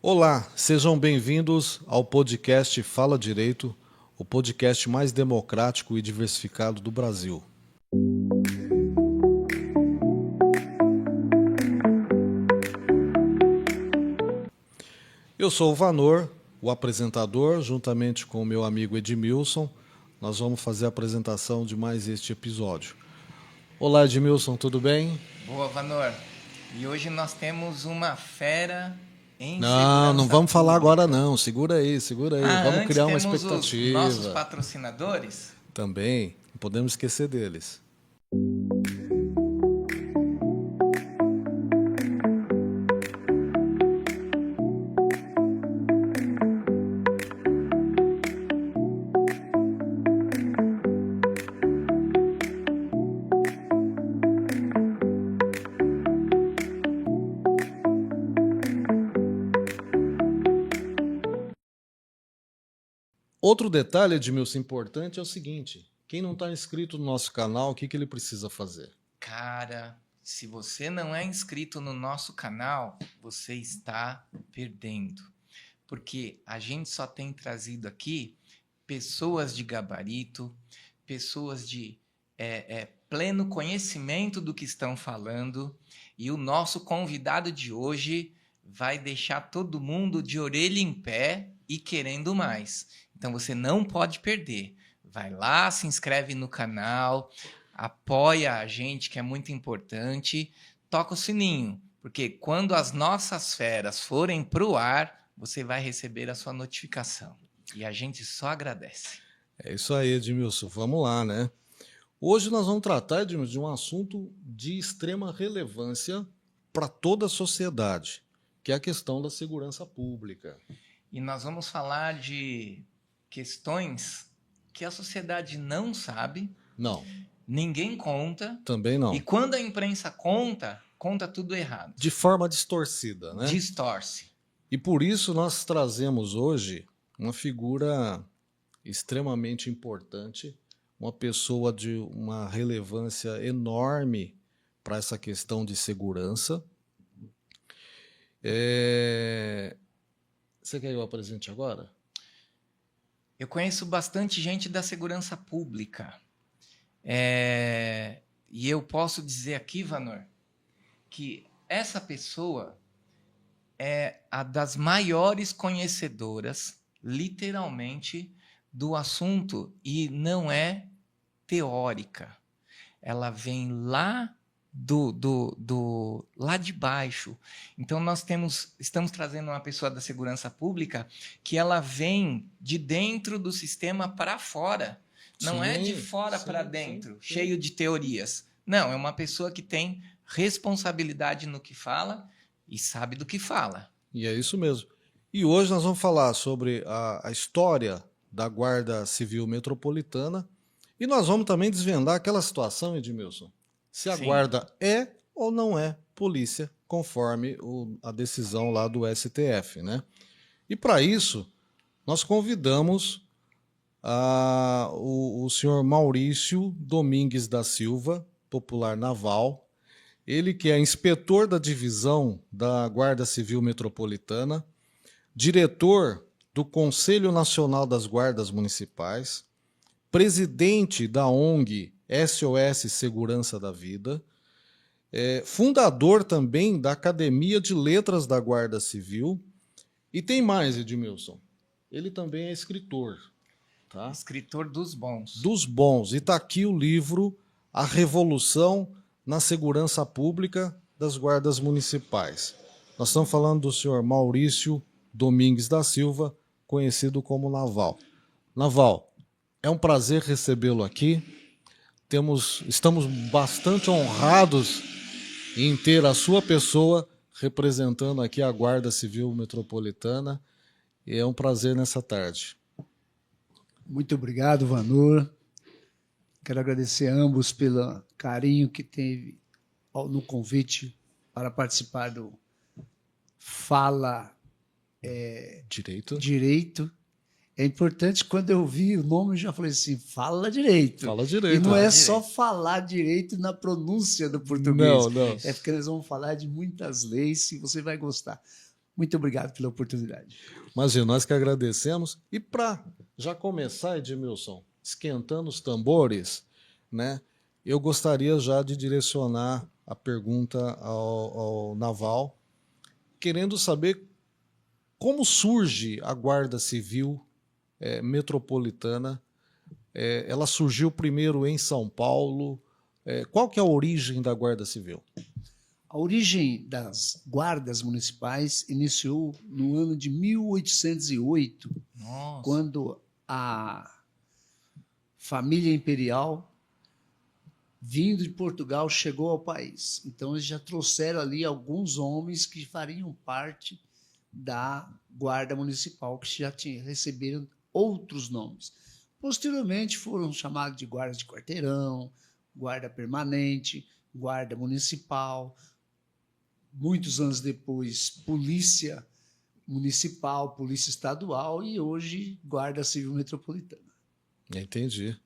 Olá, sejam bem-vindos ao podcast Fala Direito, o podcast mais democrático e diversificado do Brasil. Eu sou o Vanor, o apresentador, juntamente com o meu amigo Edmilson. Nós vamos fazer a apresentação de mais este episódio. Olá, Edmilson, tudo bem? Boa, Vanor. E hoje nós temos uma fera em Não segurança vamos falar pública. agora não. Segura aí. Vamos Antes criar uma temos os nossos expectativa. patrocinadores. Também, não podemos esquecer deles. Outro detalhe, Edmilson, importante é o seguinte: quem não está inscrito no nosso canal, o que ele precisa fazer? Cara, se você não é inscrito no nosso canal, você está perdendo. Porque a gente só tem trazido aqui pessoas de gabarito, pessoas de pleno conhecimento do que estão falando, e o nosso convidado de hoje vai deixar todo mundo de orelha em pé e querendo mais. Então você não pode perder. Vai lá, se inscreve no canal, apoia a gente, que é muito importante, toca o sininho, porque quando as nossas feras forem para o ar, você vai receber a sua notificação. E a gente só agradece. É isso aí, Edmilson. Vamos lá, né? Hoje nós vamos tratar, Edmilson, de um assunto de extrema relevância para toda a sociedade, que é a questão da segurança pública. E nós vamos falar de questões que a sociedade não sabe, Não, ninguém conta, também não. e quando a imprensa conta, conta tudo errado. De forma distorcida, né? Distorce. E por isso nós trazemos hoje uma figura extremamente importante, uma pessoa de uma relevância enorme para essa questão de segurança. Você quer que eu apresente agora? Eu conheço bastante gente da segurança pública. E eu posso dizer aqui, Vanor, que essa pessoa é a das maiores conhecedoras, literalmente, do assunto, e não é teórica. Ela vem lá lá de baixo. Então nós estamos trazendo uma pessoa da segurança pública que ela vem de dentro do sistema para fora. Não é de fora para dentro, cheio de teorias. Não, é uma pessoa que tem responsabilidade no que fala e sabe do que fala. E é isso mesmo. E hoje nós vamos falar sobre a história da Guarda Civil Metropolitana e nós vamos também desvendar aquela situação, Edmilson, se a Sim. guarda é ou não é polícia, conforme a decisão lá do STF, né? E para isso, nós convidamos o senhor Maurício Domingues da Silva, popular naval, ele que é inspetor da divisão da Guarda Civil Metropolitana, diretor do Conselho Nacional das Guardas Municipais, presidente da ONG SOS Segurança da Vida, fundador também da Academia de Letras da Guarda Civil, e tem mais, Edmilson, ele também é escritor. Tá? Escritor dos bons. Dos bons. E está aqui o livro A Revolução na Segurança Pública das Guardas Municipais. Nós estamos falando do senhor Maurício Domingues da Silva, conhecido como Naval. Naval, é um prazer recebê-lo aqui. Estamos bastante honrados em ter a sua pessoa representando aqui a Guarda Civil Metropolitana. E é um prazer nessa tarde. Muito obrigado, Vanor. Quero agradecer a ambos pelo carinho que teve no convite para participar do Fala Direito. É importante, quando eu vi o nome, eu já falei assim, fala direito. Fala direito. E não é só falar direito na pronúncia do português. Não. É porque nós vamos falar de muitas leis e você vai gostar. Muito obrigado pela oportunidade. Imagina, nós que agradecemos. E para já começar, Edmilson, esquentando os tambores, né? Eu gostaria já de direcionar a pergunta ao Naval, querendo saber como surge a Guarda Civil Metropolitana. Ela surgiu primeiro em São Paulo. Qual que é a origem da Guarda Civil? A origem das guardas municipais iniciou no ano de 1808, Nossa. quando a família imperial, vindo de Portugal, chegou ao país. Então, eles já trouxeram ali alguns homens que fariam parte da Guarda Municipal, que já receberam outros nomes. Posteriormente, foram chamados de guarda de quarteirão, guarda permanente, guarda municipal. Muitos anos depois, polícia municipal, polícia estadual e hoje Guarda Civil Metropolitana. Entendi.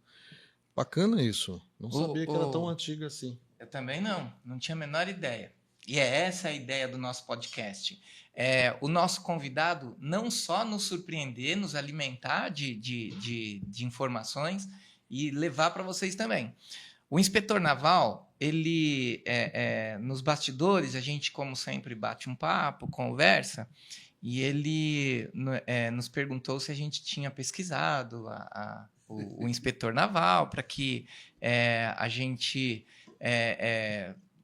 Bacana isso. Não sabia que era tão antiga assim. Eu também não tinha a menor ideia. E é essa a ideia do nosso podcast. O nosso convidado não só nos surpreender, nos alimentar de informações e levar para vocês também. O inspetor naval, ele, nos bastidores, a gente, como sempre, bate um papo, conversa, e ele nos perguntou se a gente tinha pesquisado o inspetor naval para que a gente,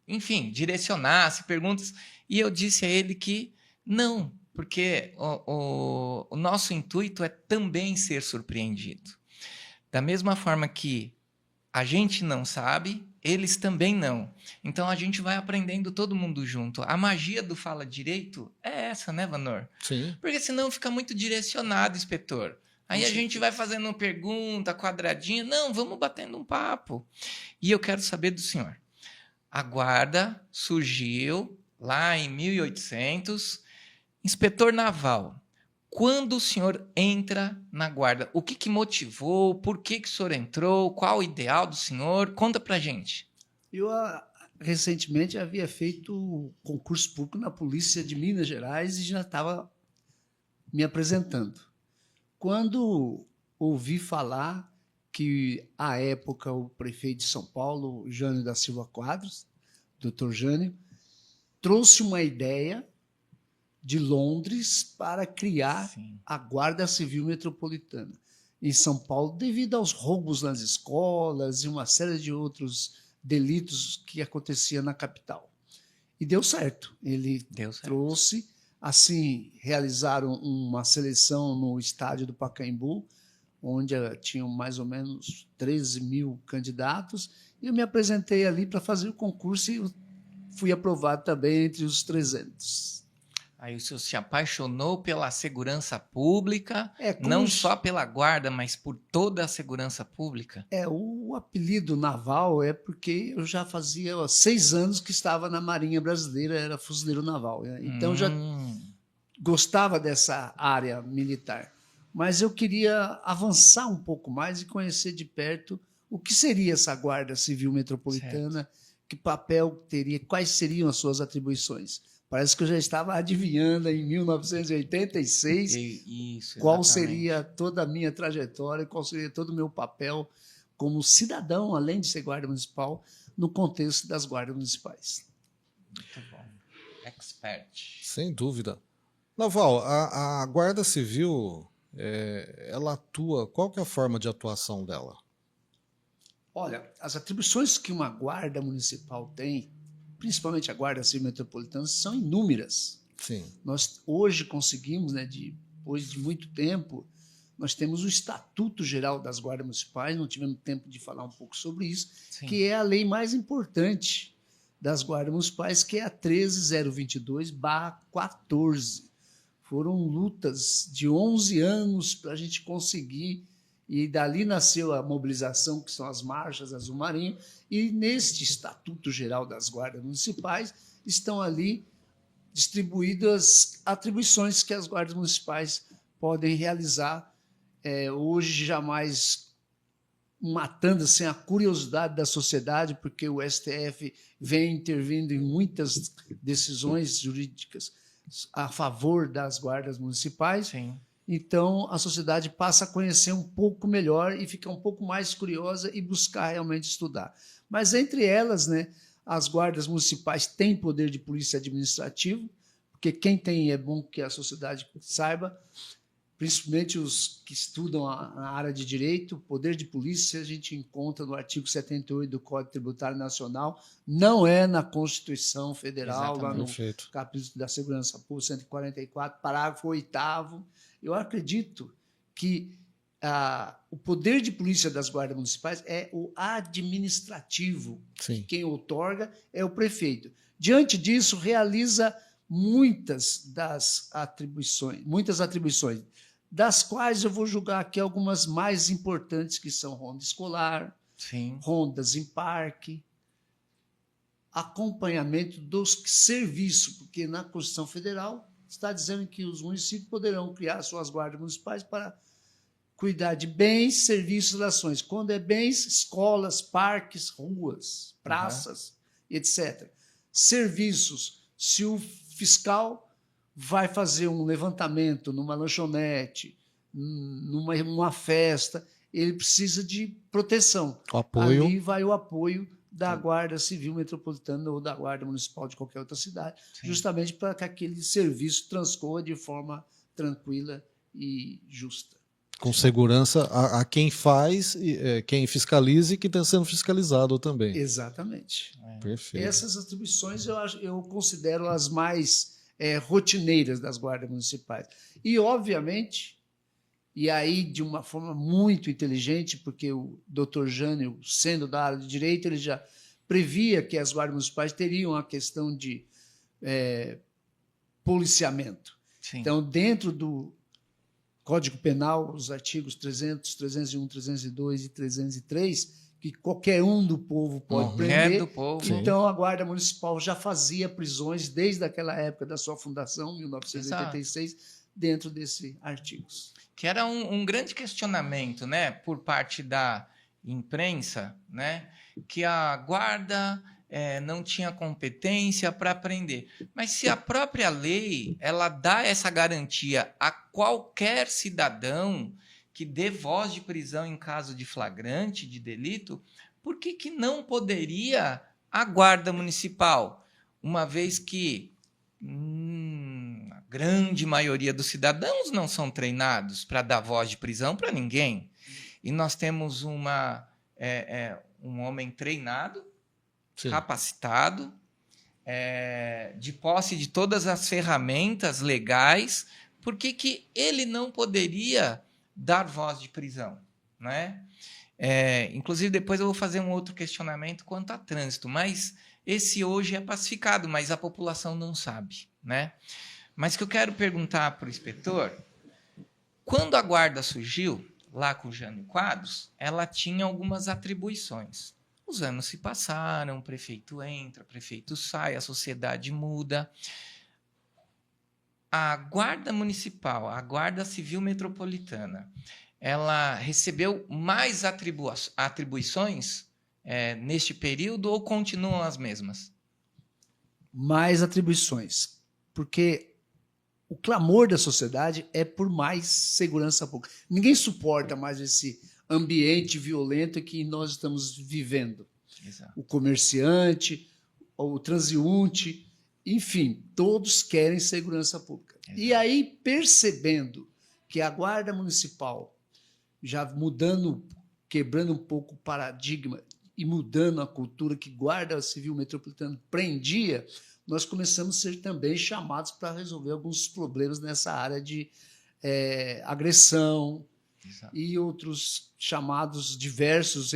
enfim, direcionasse perguntas. E eu disse a ele que não, porque o nosso intuito é também ser surpreendido. Da mesma forma que a gente não sabe, eles também não. Então a gente vai aprendendo todo mundo junto. A magia do Fala Direito é essa, né, Vanor? Sim. Porque senão fica muito direcionado, inspetor. Aí a gente vai fazendo pergunta, quadradinha. Não, vamos batendo um papo. E eu quero saber do senhor. A guarda surgiu lá em 1800. Inspetor naval. Quando o senhor entra na guarda, o que motivou? Por que o senhor entrou? Qual o ideal do senhor? Conta pra gente. Eu, recentemente, havia feito concurso público na Polícia de Minas Gerais e já estava me apresentando. Quando ouvi falar que, à época, o prefeito de São Paulo, Jânio da Silva Quadros, doutor Jânio, trouxe uma ideia de Londres para criar a Guarda Civil Metropolitana em São Paulo, devido aos roubos nas escolas e uma série de outros delitos que aconteciam na capital. E deu certo. Ele trouxe, assim, realizaram uma seleção no estádio do Pacaembu, onde tinham mais ou menos 13 mil candidatos, e eu me apresentei ali para fazer o concurso e fui aprovado também entre os 300. Aí o senhor se apaixonou pela segurança pública, não só pela guarda, mas por toda a segurança pública? O apelido naval é porque eu já fazia 6 anos que estava na Marinha Brasileira, era fuzileiro naval. Então já gostava dessa área militar. Mas eu queria avançar um pouco mais e conhecer de perto o que seria essa Guarda Civil Metropolitana, que papel teria, quais seriam as suas atribuições. Parece que eu já estava adivinhando em 1986 qual seria toda a minha trajetória, qual seria todo o meu papel como cidadão, além de ser guarda municipal, no contexto das guardas municipais. Muito bom. Expert. Sem dúvida. Naval, a Guarda Civil, ela atua, qual que é a forma de atuação dela? Olha, as atribuições que uma guarda municipal tem, principalmente a Guarda Civil Metropolitana, são inúmeras. Sim. Nós hoje conseguimos, depois de muito tempo, nós temos o Estatuto Geral das Guardas Municipais, não tivemos tempo de falar um pouco sobre isso, que é a lei mais importante das Guardas Municipais, que é a 13.022/14. Foram lutas de 11 anos para a gente conseguir, e dali nasceu a mobilização, que são as marchas azul marinho, e neste Estatuto Geral das Guardas Municipais estão ali distribuídas atribuições que as guardas municipais podem realizar, hoje jamais matando assim, a curiosidade da sociedade, porque o STF vem intervindo em muitas decisões jurídicas a favor das guardas municipais. Sim. Então, a sociedade passa a conhecer um pouco melhor e fica um pouco mais curiosa e buscar realmente estudar. Mas, entre elas, né, as guardas municipais têm poder de polícia administrativo, porque quem tem, é bom que a sociedade saiba, principalmente os que estudam na área de direito, o poder de polícia a gente encontra no artigo 78 do Código Tributário Nacional, não é na Constituição Federal, lá no Perfeito. capítulo da Segurança Pública, 144, parágrafo 8º. Eu acredito que o poder de polícia das guardas municipais é o administrativo. Sim. Quem outorga é o prefeito. Diante disso, realiza muitas atribuições, das quais eu vou julgar aqui algumas mais importantes, que são ronda escolar, Sim. rondas em parque, acompanhamento dos serviços, porque na Constituição Federal está dizendo que os municípios poderão criar suas guardas municipais para cuidar de bens, serviços e ações. Quando é bens, escolas, parques, ruas, praças, etc. Serviços, se o fiscal vai fazer um levantamento numa lanchonete, numa festa, ele precisa de proteção. O apoio. Ali vai o apoio da Guarda Civil Metropolitana ou da Guarda Municipal de qualquer outra cidade, Sim. justamente para que aquele serviço transcorra de forma tranquila e justa. Com segurança a quem faz, quem fiscaliza e quem está sendo fiscalizado também. Exatamente. Perfeito. Essas atribuições eu considero as mais rotineiras das guardas municipais. E, obviamente, e aí de uma forma muito inteligente, porque o doutor Jânio, sendo da área de direito, ele já previa que as guardas municipais teriam a questão de policiamento. Sim. Então, dentro do Código Penal, os artigos 300, 301, 302 e 303, que qualquer um do povo pode prender. Do povo. Então, a Guarda Municipal já fazia prisões desde aquela época da sua fundação, 1986, dentro desses artigos. Que era um grande questionamento, né, por parte da imprensa, né, que a guarda não tinha competência para prender. Mas se a própria lei ela dá essa garantia a qualquer cidadão que dê voz de prisão em caso de flagrante de delito, por que não poderia a guarda municipal, uma vez que a grande maioria dos cidadãos não são treinados para dar voz de prisão para ninguém, e nós temos um homem treinado, sim, capacitado, de posse de todas as ferramentas legais, por que ele não poderia dar voz de prisão, né? Inclusive, depois eu vou fazer um outro questionamento quanto a trânsito, mas esse hoje é pacificado, mas a população não sabe, né? Mas o que eu quero perguntar para o inspetor, quando a guarda surgiu, lá com o Jânio Quadros, ela tinha algumas atribuições. Os anos se passaram, o prefeito entra, o prefeito sai, a sociedade muda. A Guarda Municipal, a Guarda Civil Metropolitana, ela recebeu mais atribuições neste período ou continuam as mesmas? Mais atribuições, porque o clamor da sociedade é por mais segurança pública. Ninguém suporta mais esse ambiente violento que nós estamos vivendo. Exato. O comerciante, o transeunte, enfim, todos querem segurança pública. Exato. E aí, percebendo que a Guarda Municipal, já quebrando um pouco o paradigma e mudando a cultura que Guarda Civil Metropolitana prendia, nós começamos a ser também chamados para resolver alguns problemas nessa área de agressão. Exato. E outros chamados diversos,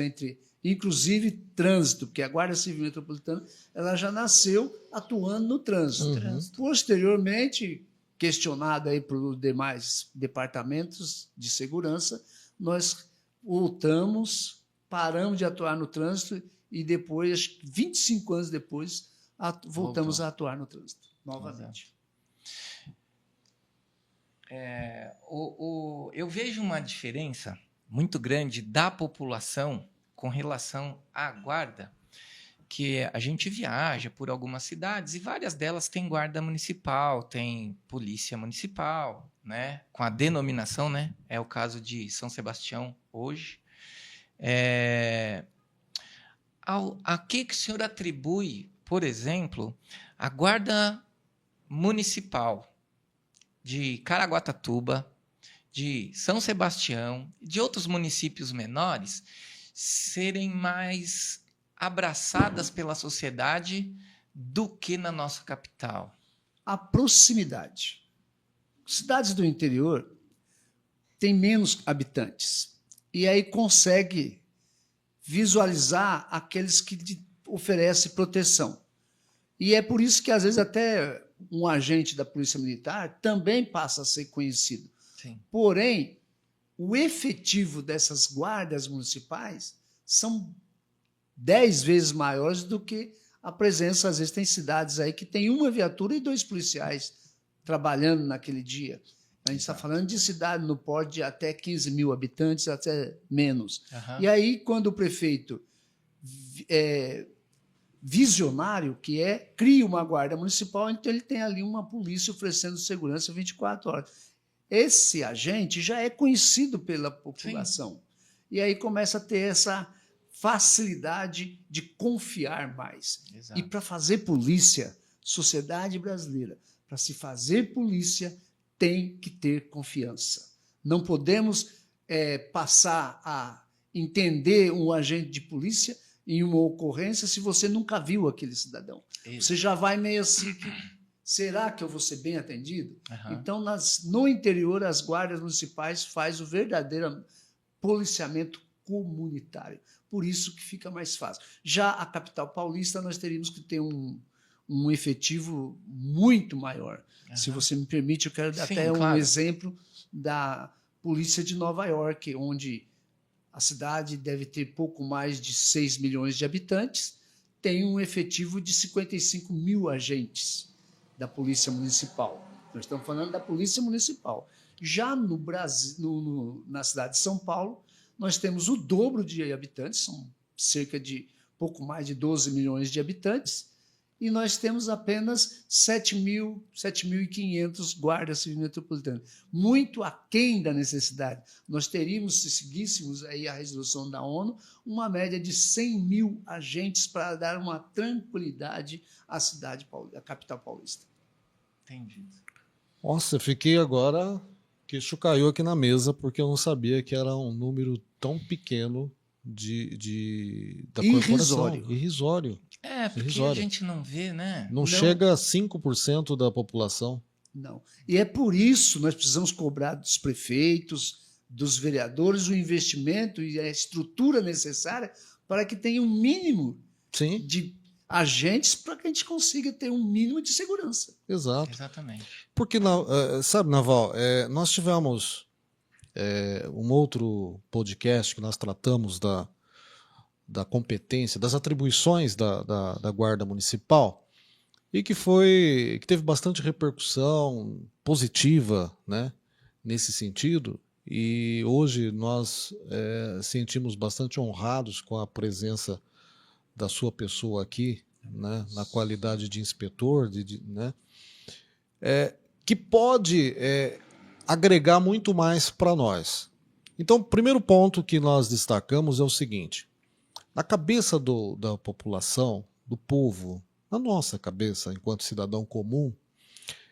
inclusive trânsito, porque a Guarda Civil Metropolitana ela já nasceu atuando no trânsito. Uhum. Posteriormente, questionado aí por demais departamentos de segurança, nós paramos de atuar no trânsito e depois, 25 anos depois, voltamos a atuar no trânsito novamente. Eu vejo uma diferença muito grande da população com relação à guarda, que a gente viaja por algumas cidades e várias delas têm guarda municipal, tem polícia municipal, né? Com a denominação, né? É o caso de São Sebastião hoje. A que o senhor atribui, por exemplo, a guarda municipal de Caraguatatuba, de São Sebastião, de outros municípios menores serem mais abraçadas pela sociedade do que na nossa capital? A proximidade. Cidades do interior têm menos habitantes e aí consegue visualizar aqueles que oferecem proteção. E é por isso que, às vezes, até um agente da Polícia Militar também passa a ser conhecido. Sim. Porém, o efetivo dessas guardas municipais são 10 vezes maiores do que a presença, às vezes, tem cidades aí que tem uma viatura e 2 policiais trabalhando naquele dia. A gente está falando de cidade no porte de até 15 mil habitantes, até menos. Uhum. E aí, quando o prefeito visionário, que cria uma guarda municipal, então ele tem ali uma polícia oferecendo segurança 24 horas. Esse agente já é conhecido pela população. Sim. E aí começa a ter essa facilidade de confiar mais. Exato. E para fazer polícia, sociedade brasileira, para se fazer polícia, tem que ter confiança. Não podemos passar a entender um agente de polícia em uma ocorrência se você nunca viu aquele cidadão. Isso. Você já vai meio assim, será que eu vou ser bem atendido? Uhum. Então, no interior, as guardas municipais fazem o verdadeiro policiamento comunitário. Por isso que fica mais fácil. Já a capital paulista, nós teríamos que ter um efetivo muito maior. Uhum. Se você me permite, eu quero dar até um exemplo da polícia de Nova York, onde a cidade deve ter pouco mais de 6 milhões de habitantes, tem um efetivo de 55 mil agentes da Polícia Municipal. Nós estamos falando da Polícia Municipal. Já no Brasil, na cidade de São Paulo, nós temos o dobro de habitantes, são cerca de pouco mais de 12 milhões de habitantes, e nós temos apenas 7.500 guardas civis metropolitanos, muito aquém da necessidade. Nós teríamos, se seguíssemos aí a resolução da ONU, uma média de 100 mil agentes para dar uma tranquilidade à cidade, à capital paulista. Entendi. Nossa, fiquei agora, queixo caiu aqui na mesa, porque eu não sabia que era um número tão pequeno da corporação. Irrisório. Porque irrisório. A gente não vê, né? Não chega a 5% da população. Não. E é por isso que nós precisamos cobrar dos prefeitos, dos vereadores, o investimento e a estrutura necessária para que tenha um mínimo de agentes para que a gente consiga ter um mínimo de segurança. Exato. Exatamente. Porque, sabe, Naval, nós tivemos um outro podcast que nós tratamos da competência, das atribuições da Guarda Municipal, e que teve bastante repercussão positiva, né, nesse sentido, e hoje nós sentimos bastante honrados com a presença da sua pessoa aqui, né, na qualidade de inspetor, né, que pode agregar muito mais para nós. Então, o primeiro ponto que nós destacamos é o seguinte: na cabeça da população, do povo, na nossa cabeça, enquanto cidadão comum,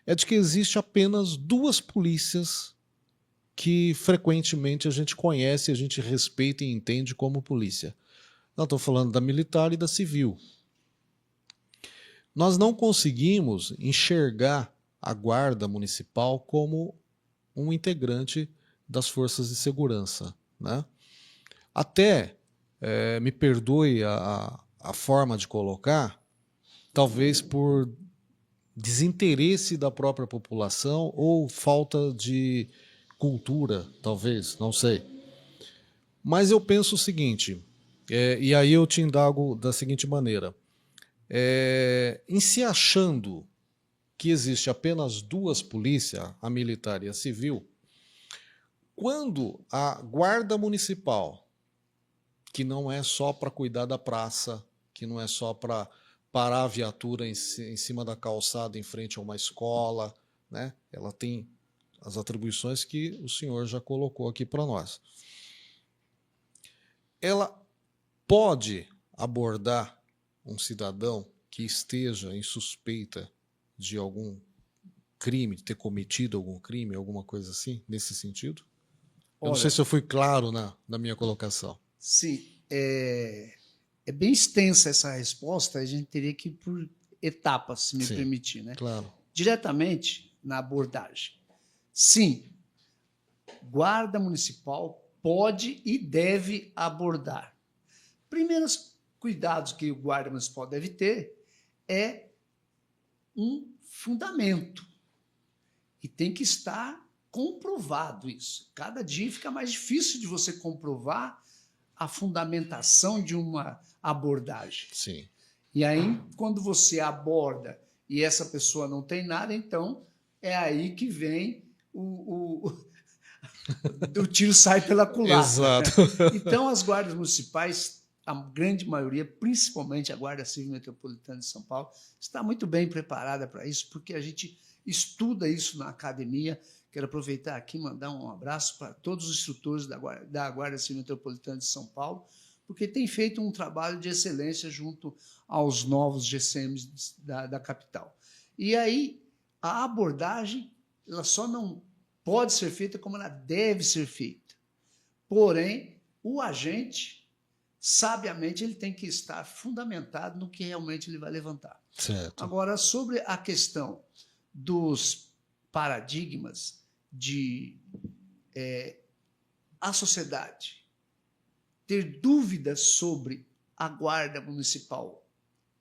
é de que existe apenas 2 polícias que frequentemente a gente conhece, a gente respeita e entende como polícia. Não estou falando da militar e da civil. Nós não conseguimos enxergar a Guarda Municipal como um integrante das forças de segurança, né? Até, me perdoe a forma de colocar, talvez por desinteresse da própria população ou falta de cultura, talvez, não sei. Mas eu penso o seguinte, e aí eu te indago da seguinte maneira: em se achando que existe apenas 2 polícias, a militar e a civil, quando a Guarda Municipal, que não é só para cuidar da praça, que não é só para parar a viatura em cima da calçada em frente a uma escola, né? Ela tem as atribuições que o senhor já colocou aqui para nós. Ela pode abordar um cidadão que esteja em suspeita de algum crime, de ter cometido algum crime, alguma coisa assim, nesse sentido? Eu não sei se eu fui claro na minha colocação. Sim, é bem extensa essa resposta, a gente teria que ir por etapas, se me Sim, permitir, né? claro. Diretamente na abordagem. Sim, guarda municipal pode e deve abordar. Primeiros cuidados que o guarda municipal deve ter é um fundamento. E tem que estar comprovado isso. Cada dia fica mais difícil de você comprovar a fundamentação de uma abordagem. Sim. E aí, quando você aborda e essa pessoa não tem nada, então é aí que vem o tiro sai pela culatra. Exato. Então, as guardas municipais, a grande maioria, principalmente a Guarda Civil Metropolitana de São Paulo, está muito bem preparada para isso, porque a gente estuda isso na academia. Quero aproveitar aqui e mandar um abraço para todos os instrutores da Guarda Civil Metropolitana de São Paulo, porque tem feito um trabalho de excelência junto aos novos GCMs da capital. E aí, a abordagem ela só não pode ser feita como ela deve ser feita. Porém, o agente, sabiamente, ele tem que estar fundamentado no que realmente ele vai levantar. Certo. Agora, sobre a questão dos paradigmas de a sociedade ter dúvidas sobre a guarda municipal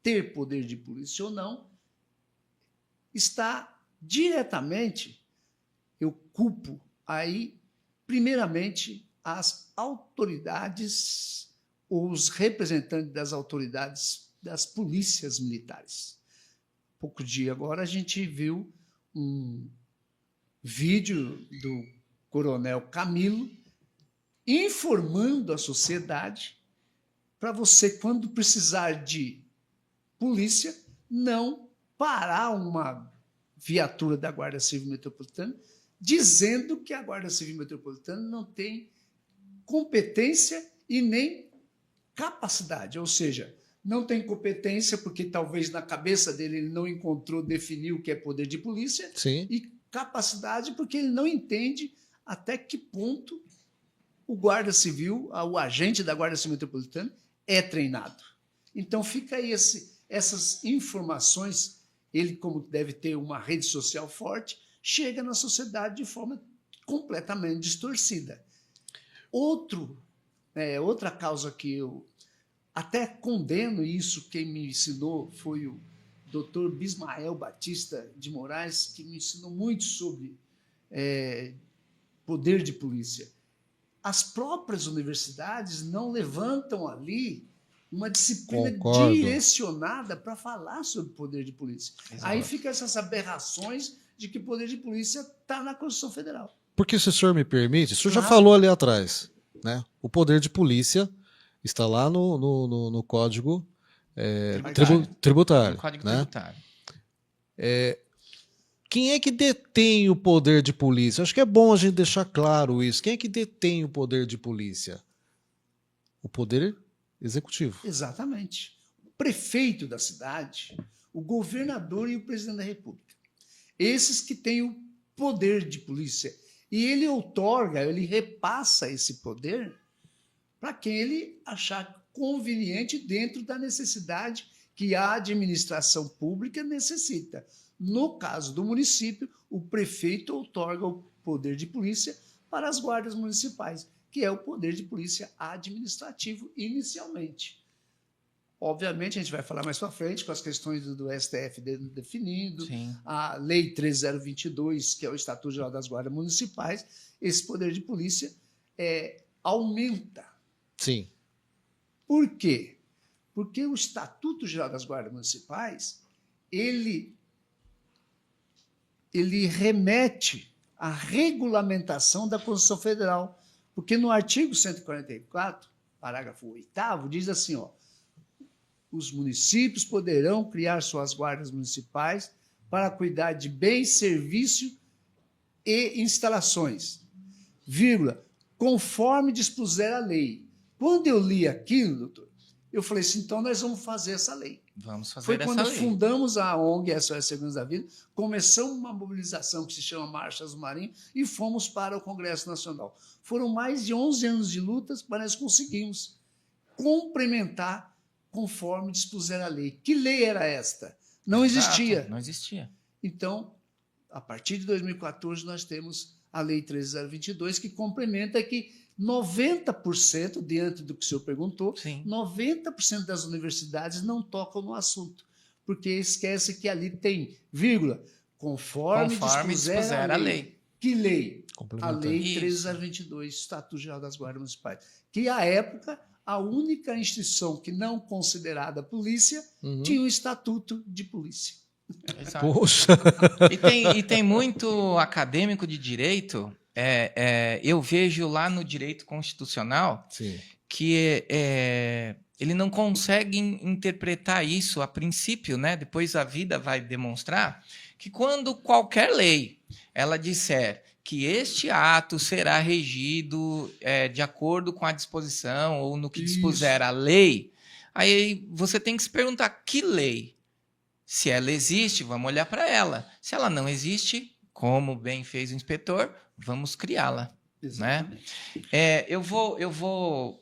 ter poder de polícia ou não, está diretamente, eu culpo aí, primeiramente, as autoridades, os representantes das autoridades das polícias militares. Pouco dia agora a gente viu um vídeo do coronel Camilo informando a sociedade para você, quando precisar de polícia, não parar uma viatura da Guarda Civil Metropolitana, dizendo que a Guarda Civil Metropolitana não tem competência e nem capacidade, ou seja, não tem competência porque talvez na cabeça dele ele não encontrou definir o que é poder de polícia. Sim. E capacidade porque ele não entende até que ponto o guarda civil, o agente da Guarda Civil Metropolitana é treinado. Então fica aí essas informações, ele como deve ter uma rede social forte, chega na sociedade de forma completamente distorcida. Outra causa que eu até condeno isso, quem me ensinou foi o Dr. Bismael Batista de Moraes, que me ensinou muito sobre poder de polícia. As próprias universidades não levantam ali uma disciplina Concordo. direcionada para falar sobre poder de polícia. Exato. Aí fica essas aberrações de que poder de polícia está na Constituição Federal. Porque, se o senhor me permite, o senhor já Claro. falou ali atrás, né? O poder de polícia está lá no Código Tributário. No Código né? Tributário. Quem é que detém o poder de polícia? Acho que é bom a gente deixar claro isso. Quem é que detém o poder de polícia? O poder executivo. Exatamente. O prefeito da cidade, o governador e o presidente da República. Esses que têm o poder de polícia. E ele outorga, ele repassa esse poder para quem ele achar conveniente dentro da necessidade que a administração pública necessita. No caso do município, o prefeito outorga o poder de polícia para as guardas municipais, que é o poder de polícia administrativo inicialmente. Obviamente, a gente vai falar mais para frente com as questões do STF definido, Sim. a Lei 13022, que é o Estatuto Geral das Guardas Municipais, esse poder de polícia aumenta. Sim. Por quê? Porque o Estatuto Geral das Guardas Municipais, ele remete à regulamentação da Constituição Federal, porque no artigo 144, parágrafo 8º, diz assim, os municípios poderão criar suas guardas municipais para cuidar de bens, serviço e instalações, vírgula, conforme dispuser a lei. Quando eu li aquilo, doutor, eu falei assim, então nós vamos fazer essa lei. Vamos fazer Foi essa quando lei. fundamos a ONG SOS Segurança da Vida, começamos uma mobilização que se chama Marcha Azul Marinho e fomos para o Congresso Nacional. Foram mais de 11 anos de lutas, mas nós conseguimos complementar conforme dispuser a lei. Que lei era esta? Não existia. Exato, não existia. Então, a partir de 2014, nós temos a Lei 13.022, que complementa que 90%, diante do que o senhor perguntou, Sim. 90% das universidades não tocam no assunto, porque esquece que ali tem, vírgula, conforme dispuser a lei. Que lei? A Lei 13.022, Estatuto Geral das Guardas Municipais, que, à época, a única instituição que não considerada polícia tinha um estatuto de polícia. Exato. Poxa. E tem muito acadêmico de direito, eu vejo lá no direito constitucional, Sim. que ele não consegue interpretar isso a princípio, né? Depois a vida vai demonstrar que quando qualquer lei ela disser que este ato será regido de acordo com a disposição ou no que dispuser a lei, aí você tem que se perguntar que lei. Se ela existe, vamos olhar para ela. Se ela não existe, como bem fez o inspetor, vamos criá-la. Né? Eu vou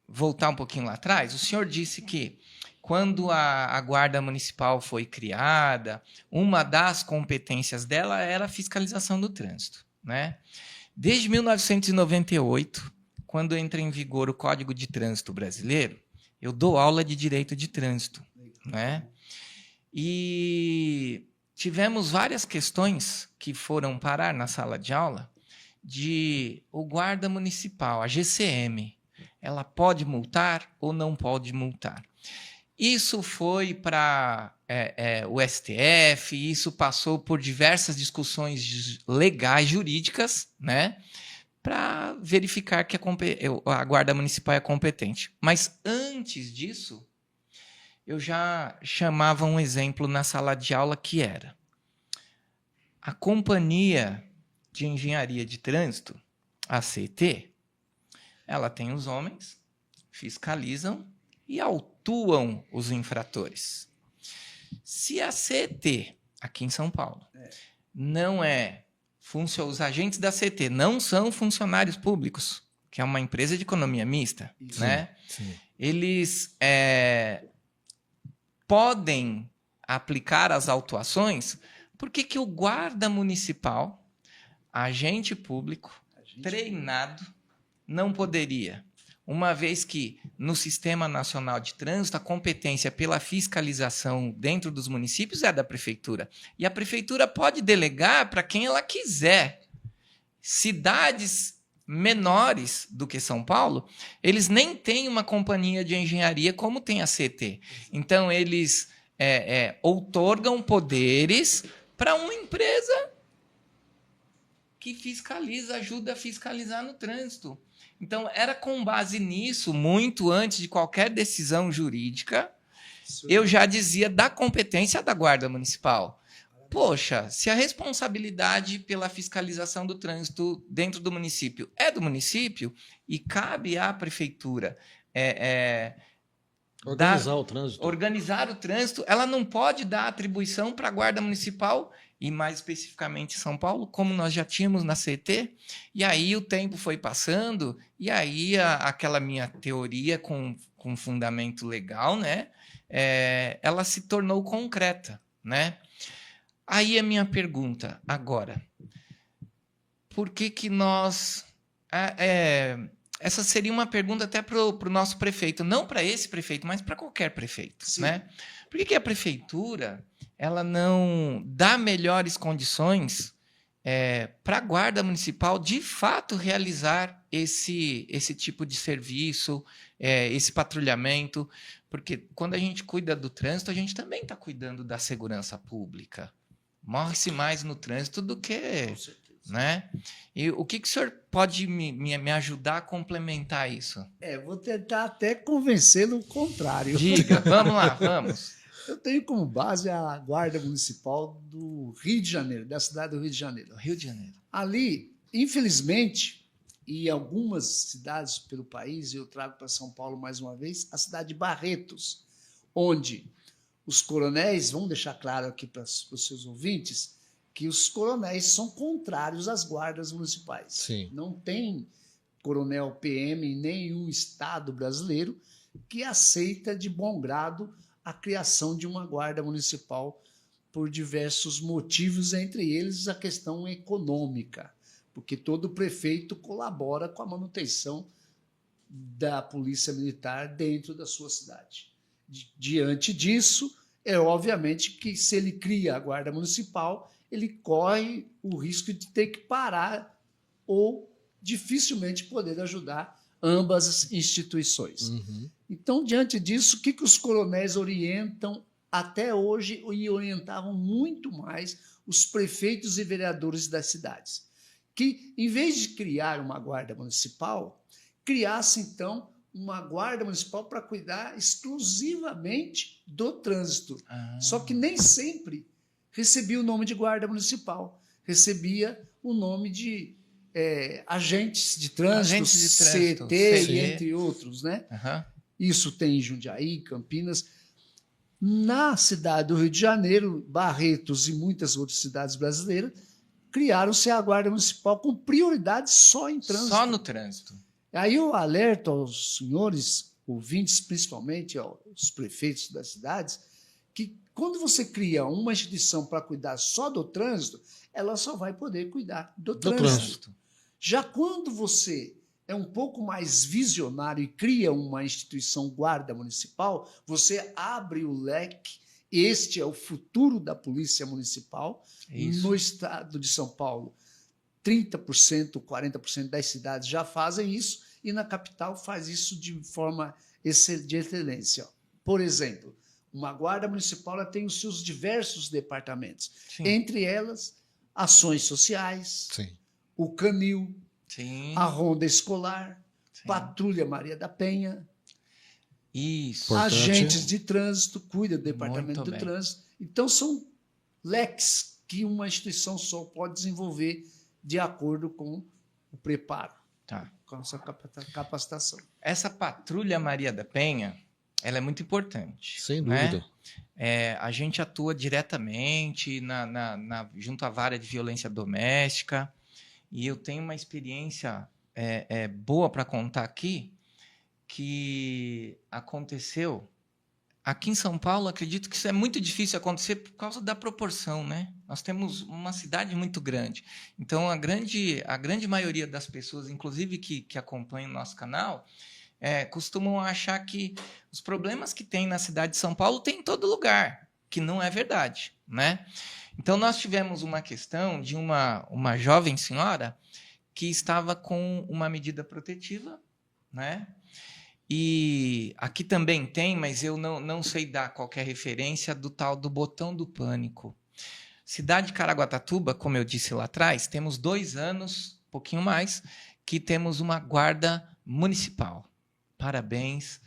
voltar um pouquinho lá atrás. O senhor disse que quando a Guarda Municipal foi criada, uma das competências dela era a fiscalização do trânsito. Né? Desde 1998, quando entra em vigor o Código de Trânsito Brasileiro, eu dou aula de direito de trânsito. Né? E tivemos várias questões que foram parar na sala de aula de o guarda municipal, a GCM, ela pode multar ou não pode multar. Isso foi para o STF, isso passou por diversas discussões legais, jurídicas, né, para verificar que a guarda municipal é competente. Mas antes disso, eu já chamava um exemplo na sala de aula que era a Companhia de Engenharia de Trânsito, a CET, ela tem os homens, fiscalizam e autuam os infratores. Se a CET, aqui em São Paulo, não os agentes da CET não são funcionários públicos, que é uma empresa de economia mista, né? Sim. Eles podem aplicar as autuações, por que o guarda municipal, agente público, treinado, não poderia? Uma vez que no Sistema Nacional de Trânsito a competência pela fiscalização dentro dos municípios é da prefeitura. E a prefeitura pode delegar para quem ela quiser. Cidades menores do que São Paulo, eles nem têm uma companhia de engenharia como tem a CET. Então, eles outorgam poderes para uma empresa que fiscaliza, ajuda a fiscalizar no trânsito. Então, era com base nisso, muito antes de qualquer decisão jurídica, eu já dizia da competência da Guarda Municipal. Poxa, se a responsabilidade pela fiscalização do trânsito dentro do município é do município e cabe à prefeitura organizar o trânsito, ela não pode dar atribuição para a Guarda Municipal, e mais especificamente São Paulo, como nós já tínhamos na CET, e aí o tempo foi passando, e aí aquela minha teoria com fundamento legal, né, ela se tornou concreta, né? Aí a minha pergunta agora, por que nós... essa seria uma pergunta até para o nosso prefeito, não para esse prefeito, mas para qualquer prefeito. Né? Por que a prefeitura ela não dá melhores condições para a Guarda Municipal de fato realizar esse tipo de serviço, esse patrulhamento? Porque quando a gente cuida do trânsito, a gente também está cuidando da segurança pública. Morre-se mais no trânsito do que né? E o que o senhor pode me ajudar a complementar isso? Vou tentar até convencê-lo o contrário. Diga, vamos lá, vamos. Eu tenho como base a Guarda Municipal do Rio de Janeiro, da cidade do Rio de Janeiro. Rio de Janeiro. Ali, infelizmente, e algumas cidades pelo país, eu trago para São Paulo mais uma vez, a cidade de Barretos, onde os coronéis, vamos deixar claro aqui para os seus ouvintes, que os coronéis são contrários às guardas municipais. Sim. Não tem coronel PM em nenhum estado brasileiro que aceita de bom grado a criação de uma guarda municipal por diversos motivos, entre eles a questão econômica, porque todo prefeito colabora com a manutenção da polícia militar dentro da sua cidade. Diante disso, é obviamente que se ele cria a guarda municipal, ele corre o risco de ter que parar ou dificilmente poder ajudar ambas as instituições. Uhum. Então, diante disso, o que os coronéis orientam até hoje e orientavam muito mais os prefeitos e vereadores das cidades? Que, em vez de criar uma guarda municipal, criasse, então, uma guarda municipal para cuidar exclusivamente do trânsito. Só que nem sempre recebia o nome de guarda municipal, recebia o nome de agentes de trânsito, CT, e entre outros, né? Uhum. Isso tem em Jundiaí, Campinas. Na cidade do Rio de Janeiro, Barretos e muitas outras cidades brasileiras, criaram-se a Guarda Municipal com prioridade só em trânsito. Só no trânsito. Aí eu alerto aos senhores ouvintes, principalmente aos prefeitos das cidades, que quando você cria uma instituição para cuidar só do trânsito, ela só vai poder cuidar do trânsito. Já quando você é um pouco mais visionário e cria uma instituição guarda municipal, você abre o leque. Este é o futuro da polícia municipal. Isso. No estado de São Paulo, 30%, 40% das cidades já fazem isso, e na capital faz isso de forma de excelência. Por exemplo, uma guarda municipal ela tem os seus diversos departamentos. Sim. Entre elas, ações sociais, Sim. o canil, Sim. a ronda escolar, Sim. patrulha Maria da Penha, Isso. Importante. agentes de trânsito, cuida do departamento Muito do bem. trânsito. Então, são leques que uma instituição só pode desenvolver de acordo com o preparo, Tá. com a sua capacitação. Essa patrulha Maria da Penha, ela é muito importante. Sem né? dúvida. A gente atua diretamente junto à vara de violência doméstica, e eu tenho uma experiência boa para contar aqui, que aconteceu aqui em São Paulo. Acredito que isso é muito difícil acontecer por causa da proporção, né? Nós temos uma cidade muito grande, então a grande maioria das pessoas, inclusive que acompanham o nosso canal, costumam achar que os problemas que tem na cidade de São Paulo tem em todo lugar, que não é verdade, né? Então, nós tivemos uma questão de uma jovem senhora que estava com uma medida protetiva, né? E aqui também tem, mas eu não sei dar qualquer referência do tal do botão do pânico. Cidade de Caraguatatuba, como eu disse lá atrás, temos 2 anos, um pouquinho mais, que temos uma guarda municipal. Parabéns,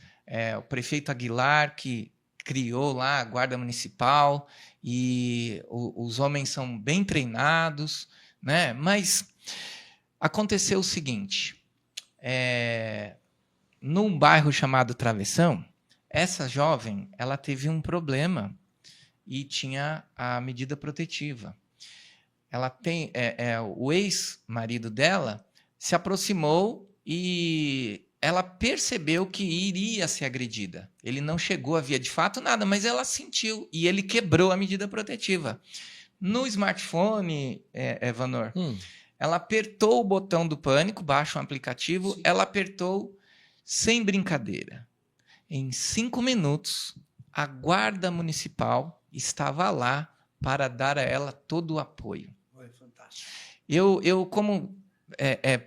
o prefeito Aguilar, que criou lá a guarda municipal, e os homens são bem treinados, né? Mas aconteceu o seguinte, num bairro chamado Travessão, essa jovem ela teve um problema e tinha a medida protetiva. Ela tem, o ex-marido dela se aproximou e ela percebeu que iria ser agredida. Ele não chegou a ver de fato nada, mas ela sentiu, e ele quebrou a medida protetiva. No smartphone, Vanor, ela apertou o botão do pânico, baixa um aplicativo, ela apertou sem brincadeira. Em 5 minutos, a guarda municipal estava lá para dar a ela todo o apoio. Foi fantástico. Eu como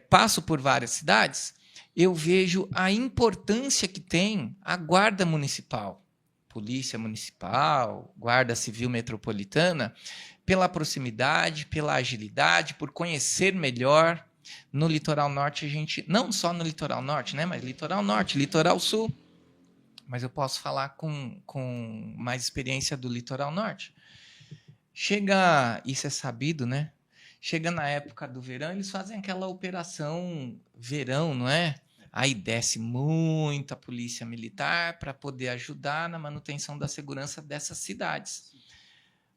passo por várias cidades, eu vejo a importância que tem a guarda municipal, polícia municipal, guarda civil metropolitana, pela proximidade, pela agilidade, por conhecer melhor. No litoral norte, a gente, não só no litoral norte, né, mas litoral norte, litoral sul, mas eu posso falar com mais experiência do litoral norte. Chega, isso é sabido, né? Chega na época do verão, eles fazem aquela operação verão, não é? Aí desce muita polícia militar para poder ajudar na manutenção da segurança dessas cidades.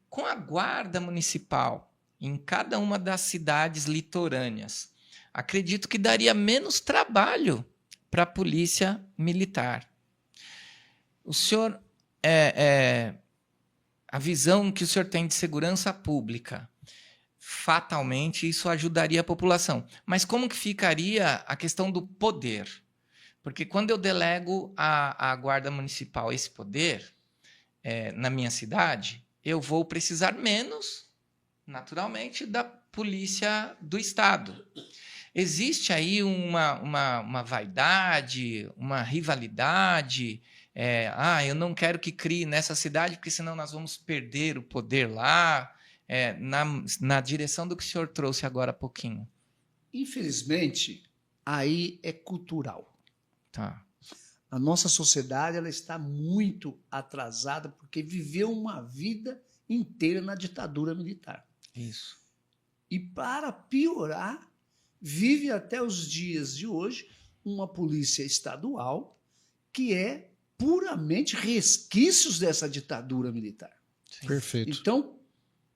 Com a guarda municipal em cada uma das cidades litorâneas, acredito que daria menos trabalho para a polícia militar. O senhor, a visão que o senhor tem de segurança pública, fatalmente isso ajudaria a população. Mas como que ficaria a questão do poder? Porque quando eu delego à Guarda Municipal esse poder, na minha cidade, eu vou precisar menos, naturalmente, da polícia do Estado. Existe aí uma vaidade, uma rivalidade. Eu não quero que crie nessa cidade, porque senão nós vamos perder o poder lá, na direção do que o senhor trouxe agora há pouquinho. Infelizmente, aí é cultural. Tá. A nossa sociedade ela está muito atrasada porque viveu uma vida inteira na ditadura militar. Isso. E para piorar, vive até os dias de hoje uma polícia estadual que é puramente resquícios dessa ditadura militar. Sim. Perfeito. Então,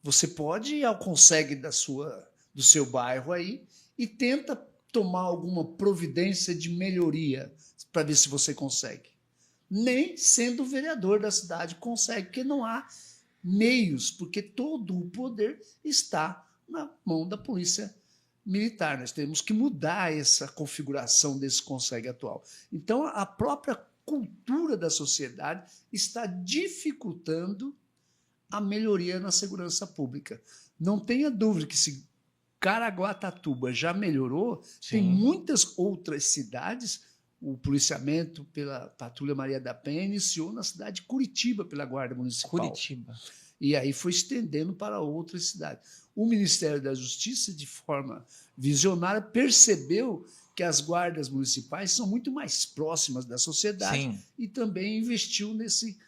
você pode ir ao Conseg do seu bairro aí e tenta tomar alguma providência de melhoria para ver se você consegue. Nem sendo vereador da cidade consegue, porque não há meios, porque todo o poder está na mão da polícia militar. Nós temos que mudar essa configuração desse Conseg atual. Então, a própria cultura da sociedade está dificultando a melhoria na segurança pública. Não tenha dúvida que se Caraguatatuba já melhorou, Sim. tem muitas outras cidades. O policiamento pela Patrulha Maria da Penha iniciou na cidade de Curitiba pela Guarda Municipal. Curitiba. E aí foi estendendo para outras cidades. O Ministério da Justiça, de forma visionária, percebeu que as guardas municipais são muito mais próximas da sociedade. Sim. E também investiu nesse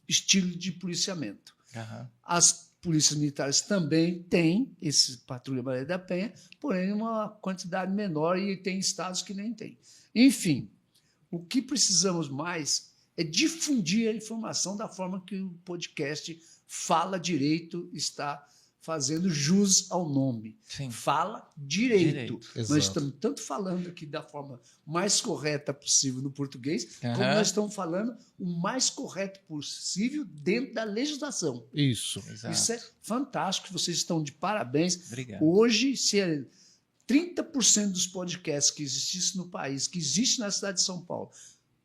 estilo de policiamento. Uhum. As polícias militares também têm esse Patrulha Maria da Penha, porém uma quantidade menor e tem estados que nem têm. Enfim, o que precisamos mais é difundir a informação da forma que o podcast Fala Direito está fazendo jus ao nome. Sim. Fala direito. Exato. Nós estamos tanto falando aqui da forma mais correta possível no português, Uhum. como nós estamos falando o mais correto possível dentro da legislação. Isso. Exato. Isso é fantástico, vocês estão de parabéns. Obrigado. Hoje, se 30% dos podcasts que existissem no país, que existe na cidade de São Paulo,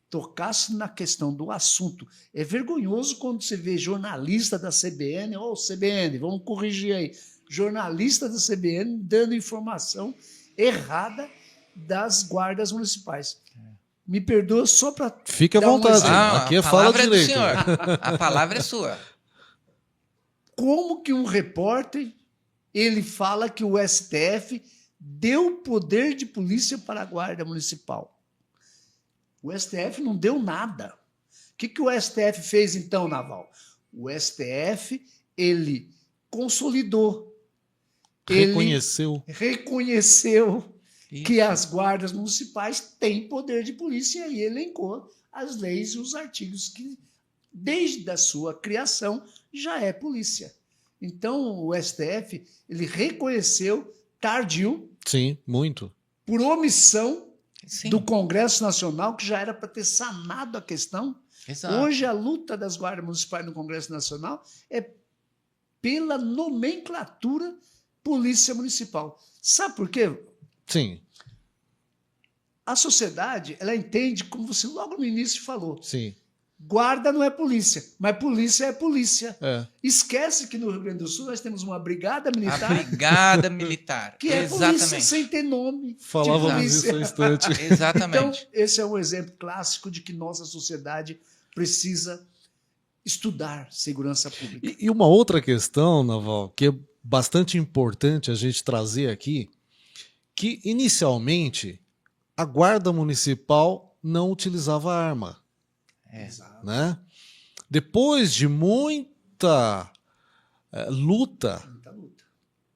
tocasse na questão do assunto, é vergonhoso quando você vê jornalista da CBN, CBN, vamos corrigir aí, jornalista da CBN dando informação errada das guardas municipais. Me perdoa só para... Fique à vontade. Ah, Aqui é a Fala palavra Direito. do senhor. A palavra é sua. Como que um repórter ele fala que o STF deu poder de polícia para a Guarda Municipal? O STF não deu nada. O que o STF fez então, Naval? O STF, ele consolidou. Reconheceu. Ele reconheceu Isso. que as guardas municipais têm poder de polícia e elencou as leis e os artigos que, desde a sua criação, já é polícia. Então, o STF, ele reconheceu, tardio, Sim, muito. por omissão, Sim. do Congresso Nacional, que já era para ter sanado a questão. Exato. Hoje, a luta das guardas municipais no Congresso Nacional é pela nomenclatura Polícia Municipal. Sabe por quê? Sim, A sociedade, ela entende, como você logo no início falou, sim. guarda não é polícia, mas polícia é polícia. É. Esquece que no Rio Grande do Sul nós temos uma brigada A militar brigada militar. que é Exatamente. polícia sem ter nome. Falávamos de isso polícia. há instante. Exatamente. Então, esse é um exemplo clássico de que nossa sociedade precisa estudar segurança pública. E uma outra questão, Naval, que é bastante importante a gente trazer aqui, que inicialmente a guarda municipal não utilizava arma, Exato. né? Depois de muita luta, Muita luta.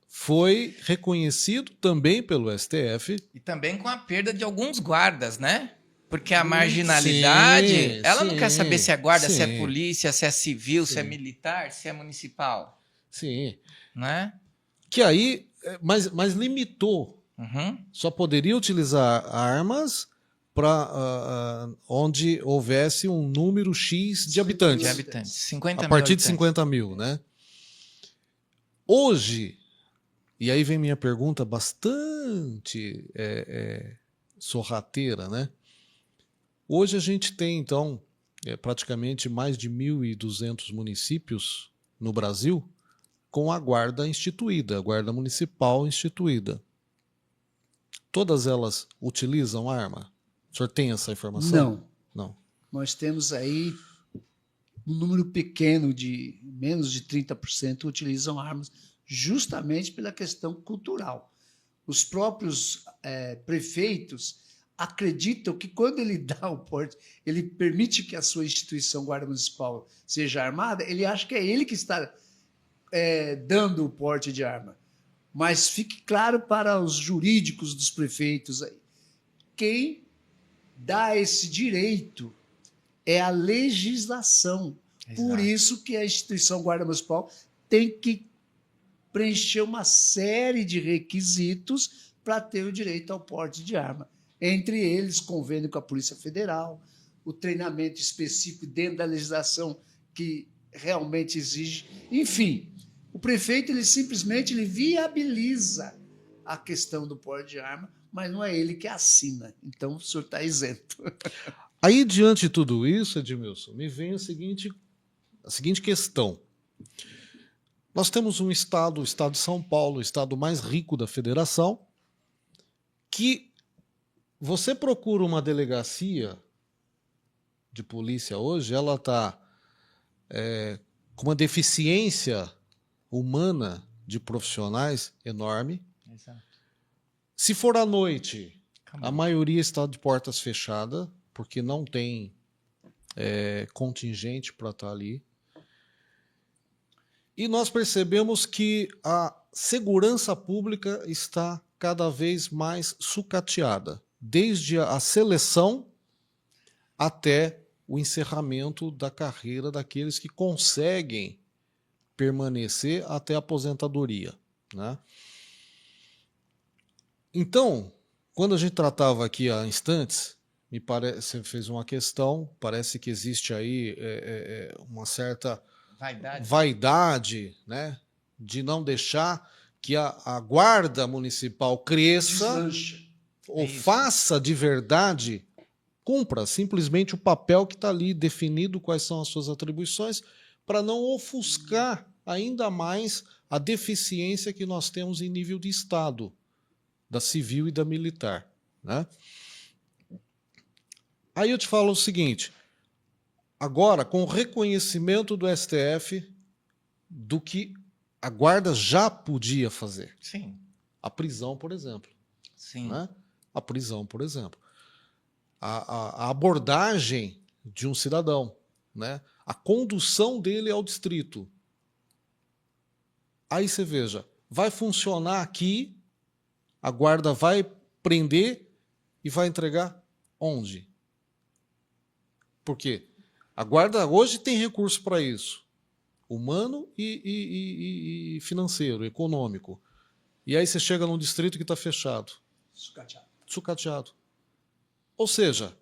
foi reconhecido também pelo STF. E também com a perda de alguns guardas, né? Porque a marginalidade, ela não quer saber se é guarda, se é polícia, se é civil, se é militar, se é municipal. Sim. Né? Que aí, mas limitou. Uhum. Só poderia utilizar armas para onde houvesse um número X de habitantes. De habitantes. 50 a partir mil de habitantes. 50 mil, né? Hoje, e aí vem minha pergunta bastante sorrateira, né? Hoje a gente tem, então, praticamente mais de 1.200 municípios no Brasil com a guarda instituída, a guarda municipal instituída. Todas elas utilizam arma? O senhor tem essa informação? Não. Nós temos aí um número pequeno de menos de 30% utilizam armas justamente pela questão cultural. Os próprios prefeitos acreditam que quando ele dá o porte, ele permite que a sua instituição guarda municipal seja armada, ele acha que é ele que está dando o porte de arma. Mas fique claro para os jurídicos dos prefeitos aí, quem dá esse direito é a legislação. Exato. Por isso que a instituição guarda municipal tem que preencher uma série de requisitos para ter o direito ao porte de arma. Entre eles, convênio com a Polícia Federal, o treinamento específico dentro da legislação que realmente exige. Enfim, o prefeito ele simplesmente viabiliza a questão do porte de arma, mas não é ele que assina. Então, o senhor está isento. Aí, diante de tudo isso, Edmilson, me vem a seguinte questão. Nós temos um estado, o estado de São Paulo, o estado mais rico da federação, que você procura uma delegacia de polícia hoje, ela está com uma deficiência humana de profissionais enorme. Exato. Se for à noite, Acabou. a maioria está de portas fechadas, porque não tem contingente para estar ali. E nós percebemos que a segurança pública está cada vez mais sucateada, desde a seleção até o encerramento da carreira daqueles que conseguem permanecer até a aposentadoria, né? Então, quando a gente tratava aqui há instantes, me parece, você fez uma questão, parece que existe aí uma certa vaidade, né, de não deixar que a guarda municipal cresça ou faça de verdade, cumpra simplesmente o papel que está ali definido, quais são as suas atribuições, para não ofuscar ainda mais a deficiência que nós temos em nível de Estado, da civil e da militar, né? Aí eu te falo o seguinte, agora, com o reconhecimento do STF do que a guarda já podia fazer. Sim. A prisão, por exemplo. Sim. Né? A prisão, por exemplo. A abordagem de um cidadão, né? A condução dele ao distrito. Aí você veja, vai funcionar aqui, a guarda vai prender e vai entregar onde? Por quê? A guarda hoje tem recurso para isso, humano e financeiro, econômico. E aí você chega num distrito que está fechado. Sucateado. Ou seja,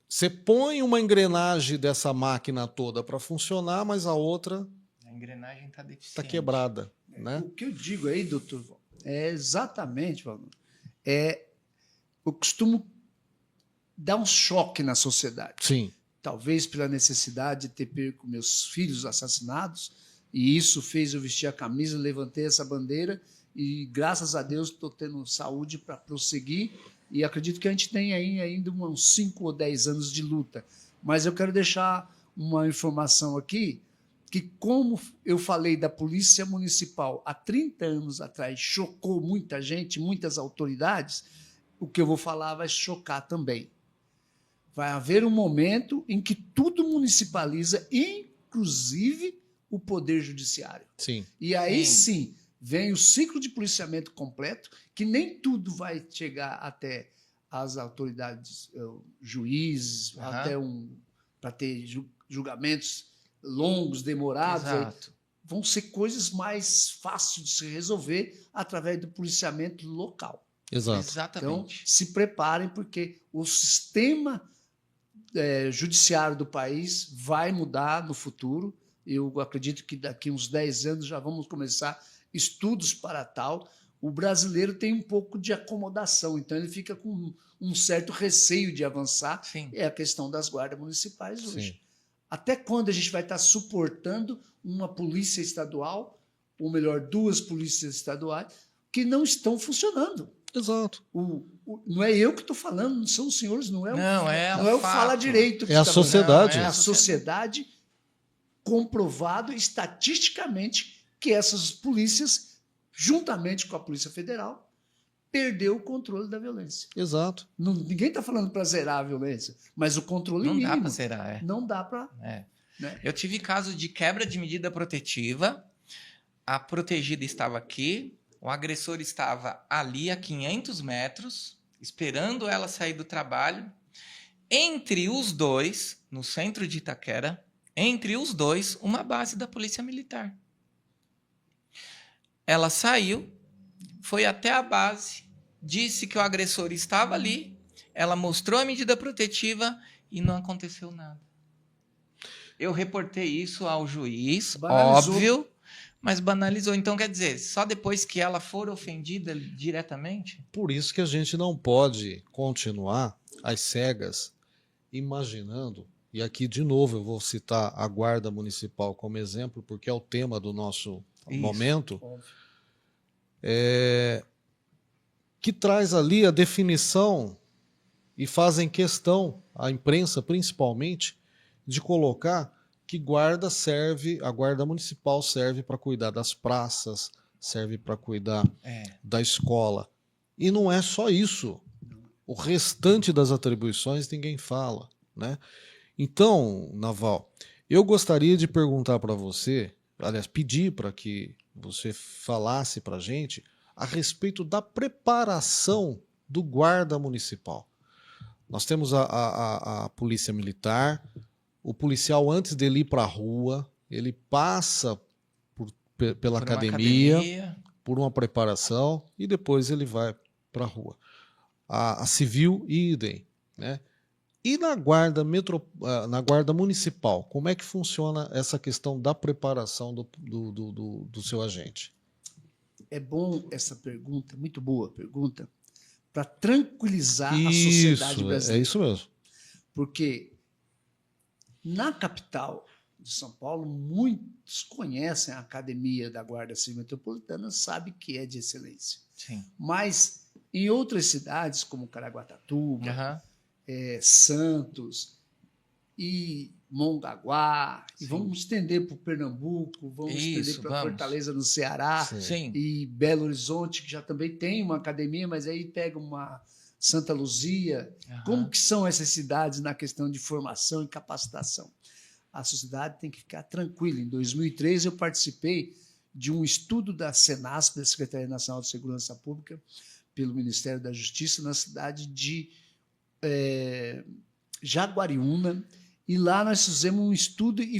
você põe uma engrenagem dessa máquina toda para funcionar, mas a outra a engrenagem está deficiente. Está quebrada. Né? O que eu digo aí, doutor, é exatamente, Valdir, eu costumo dar um choque na sociedade. Sim. Talvez pela necessidade de ter perco meus filhos assassinados, e isso fez eu vestir a camisa, levantei essa bandeira, e graças a Deus estou tendo saúde para prosseguir, e acredito que a gente tem aí ainda uns 5 ou 10 anos de luta. Mas eu quero deixar uma informação aqui, que como eu falei da Polícia Municipal há 30 anos atrás, chocou muita gente, muitas autoridades, o que eu vou falar vai chocar também. Vai haver um momento em que tudo municipaliza, inclusive o Poder Judiciário. Sim. E aí sim vem o ciclo de policiamento completo, que nem tudo vai chegar até as autoridades, juízes, até para ter julgamentos longos, demorados. Exato. Vão ser coisas mais fáceis de se resolver através do policiamento local. Exato. Então, Exatamente. se preparem, porque o sistema judiciário do país vai mudar no futuro. Eu acredito que daqui uns 10 anos já vamos começar estudos para tal. O brasileiro tem um pouco de acomodação, então ele fica com um certo receio de avançar. Sim. É a questão das guardas municipais hoje. Sim. Até quando a gente vai estar suportando uma polícia estadual, ou melhor, 2 polícias estaduais, que não estão funcionando? Exato. Não é eu que estou falando, não são os senhores, não é o fato. Fala Direito. É a sociedade. É a sociedade comprovado estatisticamente que essas polícias, juntamente com a Polícia Federal, perdeu o controle da violência. Exato. Ninguém está falando para zerar a violência, mas o controle Não mínimo. dá para zerar, Não dá para. É. Né? Eu tive caso de quebra de medida protetiva. A protegida estava aqui, o agressor estava ali a 500 metros, esperando ela sair do trabalho. Entre os dois, no centro de Itaquera, entre os dois, uma base da Polícia Militar. Ela saiu, foi até a base, disse que o agressor estava ali, ela mostrou a medida protetiva e não aconteceu nada. Eu reportei isso ao juiz, Banalizou. óbvio, mas banalizou. Então, quer dizer, só depois que ela for ofendida diretamente? Por isso que a gente não pode continuar às cegas imaginando, e aqui de novo eu vou citar a Guarda Municipal como exemplo, porque é o tema do nosso momento, que traz ali a definição e fazem questão, a imprensa principalmente, de colocar que a Guarda Municipal serve para cuidar das praças, serve para cuidar da escola. E não é só isso. O restante das atribuições ninguém fala, né? Então, Naval, eu gostaria de perguntar para você, aliás, pedir para que você falasse para a gente a respeito da preparação do guarda municipal. Nós temos a polícia militar, o policial, antes dele ir para a rua, ele passa pela academia, por uma preparação, e depois ele vai para a rua. A civil, idem, né? E na guarda municipal, como é que funciona essa questão da preparação do seu agente? É bom essa pergunta, muito boa pergunta, para tranquilizar a sociedade brasileira. É isso mesmo. Porque na capital de São Paulo, muitos conhecem a Academia da Guarda Civil Metropolitana, sabem que é de excelência. Sim. Mas em outras cidades, como Caraguatatuba, Santos e Mongaguá, e vamos estender para o Pernambuco, vamos estender para Fortaleza, no Ceará, e Belo Horizonte, que já também tem uma academia, mas aí pega uma Santa Luzia. Como que são essas cidades na questão de formação e capacitação? A sociedade tem que ficar tranquila. Em 2003, eu participei de um estudo da Senasp, da Secretaria Nacional de Segurança Pública, pelo Ministério da Justiça, na cidade de Jaguariúna, e lá nós fizemos um estudo e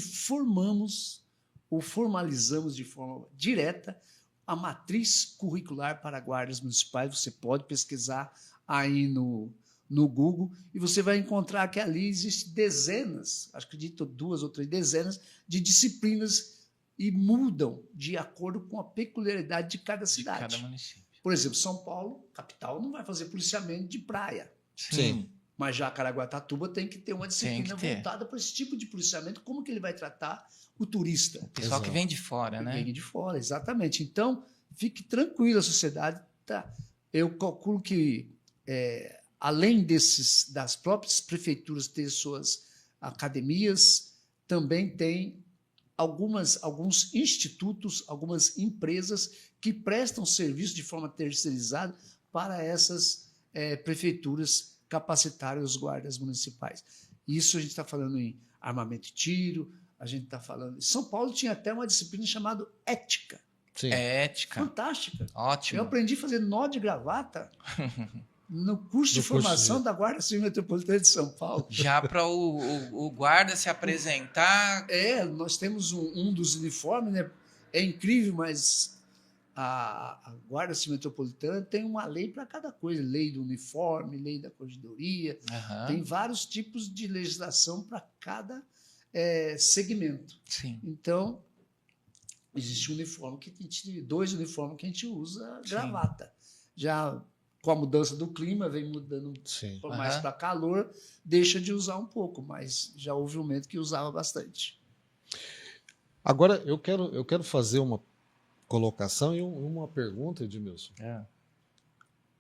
formalizamos de forma direta a matriz curricular para guardas municipais. Você pode pesquisar aí no Google e você vai encontrar que ali existem dezenas, acredito 2 ou 3 dezenas de disciplinas, e mudam de acordo com a peculiaridade de cada cidade. De cada município. Por exemplo, São Paulo, capital, não vai fazer policiamento de praia. Sim. Mas já Caraguatatuba tem que ter uma disciplina voltada para esse tipo de policiamento. Como que ele vai tratar o turista? O pessoal que vem de fora, né? Vem de fora, exatamente. Então, fique tranquilo, a sociedade. Eu calculo que, além das próprias prefeituras ter suas academias, também tem alguns institutos, algumas empresas que prestam serviço de forma terceirizada para essas prefeituras capacitarem os guardas municipais. Isso a gente está falando em armamento e tiro, a gente está falando... São Paulo tinha até uma disciplina chamada ética. Sim. Ética. Fantástica. Ótimo. Eu aprendi a fazer nó de gravata no curso de formação da Guarda Civil Metropolitana de São Paulo. Já para o guarda se apresentar. Nós temos um dos uniformes, né? É incrível, mas a Guarda Civil Metropolitana tem uma lei para cada coisa. Lei do uniforme, lei da corregedoria. Tem vários tipos de legislação para cada segmento. Sim. Então, existe um uniforme dois uniformes que a gente usa gravata. Já com a mudança do clima, vem mudando mais para calor, deixa de usar um pouco, mas já houve um momento que usava bastante. Agora, eu quero fazer uma colocação e uma pergunta, Edmilson.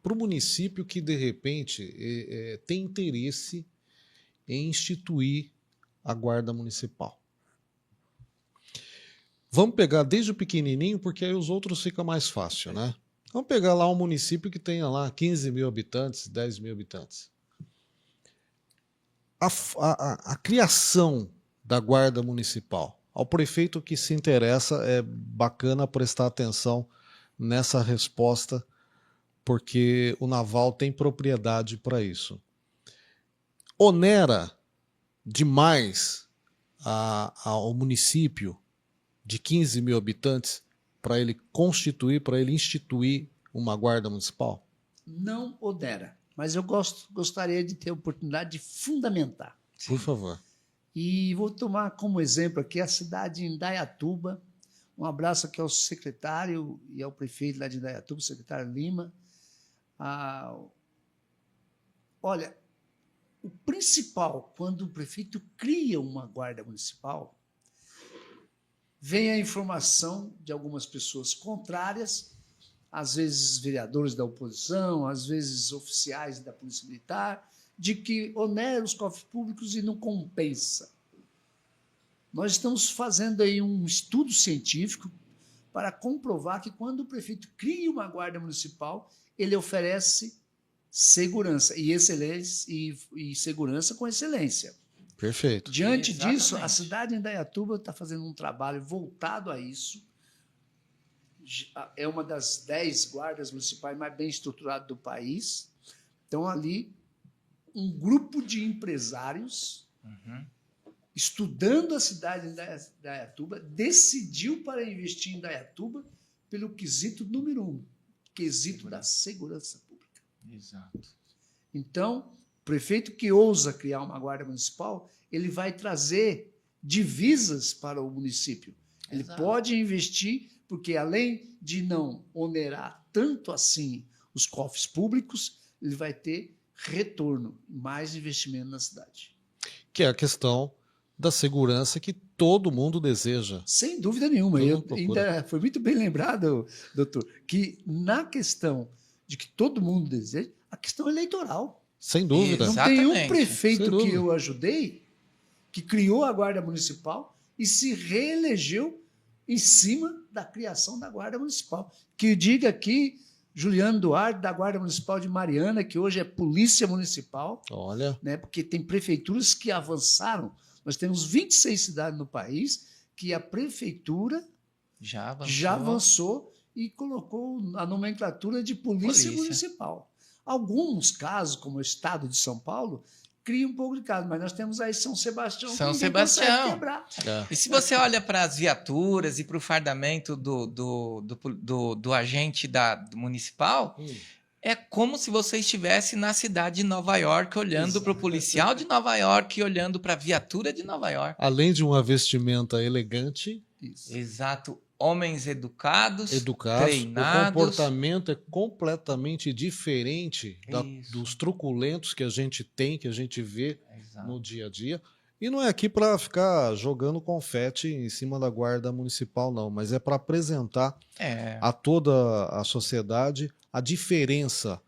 Para o município que, de repente, tem interesse em instituir a Guarda Municipal. Vamos pegar desde o pequenininho, porque aí os outros fica mais fácil, né? Vamos pegar lá um município que tenha lá 15 mil habitantes, 10 mil habitantes. A criação da Guarda Municipal, ao prefeito que se interessa, é bacana prestar atenção nessa resposta, porque o Naval tem propriedade para isso. Onera demais ao município de 15 mil habitantes para ele instituir uma guarda municipal? Não onera, mas eu gostaria de ter a oportunidade de fundamentar. Por favor. E vou tomar como exemplo aqui a cidade de Indaiatuba. Um abraço aqui ao secretário e ao prefeito lá de Indaiatuba, o secretário Lima. Olha, o principal, quando o prefeito cria uma guarda municipal, vem a informação de algumas pessoas contrárias, às vezes vereadores da oposição, às vezes oficiais da Polícia Militar, de que onera os cofres públicos e não compensa. Nós estamos fazendo aí um estudo científico para comprovar que quando o prefeito cria uma guarda municipal, ele oferece segurança e excelência e segurança com excelência. Perfeito. Diante Exatamente. disso, a cidade de Indaiatuba está fazendo um trabalho voltado a isso. É uma das 10 guardas municipais mais bem estruturadas do país. Então, ali, um grupo de empresários, estudando a cidade de Indaiatuba, decidiu para investir em Indaiatuba pelo quesito número 1, quesito da segurança pública. Exato. Então, o prefeito que ousa criar uma guarda municipal, ele vai trazer divisas para o município. Ele pode investir, porque além de não onerar tanto assim os cofres públicos, ele vai ter retorno, mais investimento na cidade. Que é a questão da segurança que todo mundo deseja. Sem dúvida nenhuma. Ainda foi muito bem lembrado, doutor, que na questão de que todo mundo deseja, a questão eleitoral. Sem dúvida. Não tem um prefeito que eu ajudei que criou a Guarda Municipal e se reelegeu em cima da criação da Guarda Municipal. Que diga aqui, Juliano Duarte, da Guarda Municipal de Mariana, que hoje é Polícia Municipal. Olha. Né, porque tem prefeituras que avançaram. Nós temos 26 cidades no país que a prefeitura já avançou e colocou a nomenclatura de Polícia Municipal. Alguns casos, como o estado de São Paulo, cria um pouco de caso, mas nós temos aí São Sebastião. São Sebastião. Quebrar. E se você olha para as viaturas e para o fardamento do agente do municipal, é como se você estivesse na cidade de Nova York, olhando para o policial de Nova York e olhando para a viatura de Nova York. Além de uma vestimenta elegante. Isso. Exato. Homens educados, O treinados. comportamento é completamente diferente dos truculentos que a gente tem, que a gente vê no dia a dia. E não é aqui para ficar jogando confete em cima da guarda municipal, não, mas é para apresentar a toda a sociedade a diferença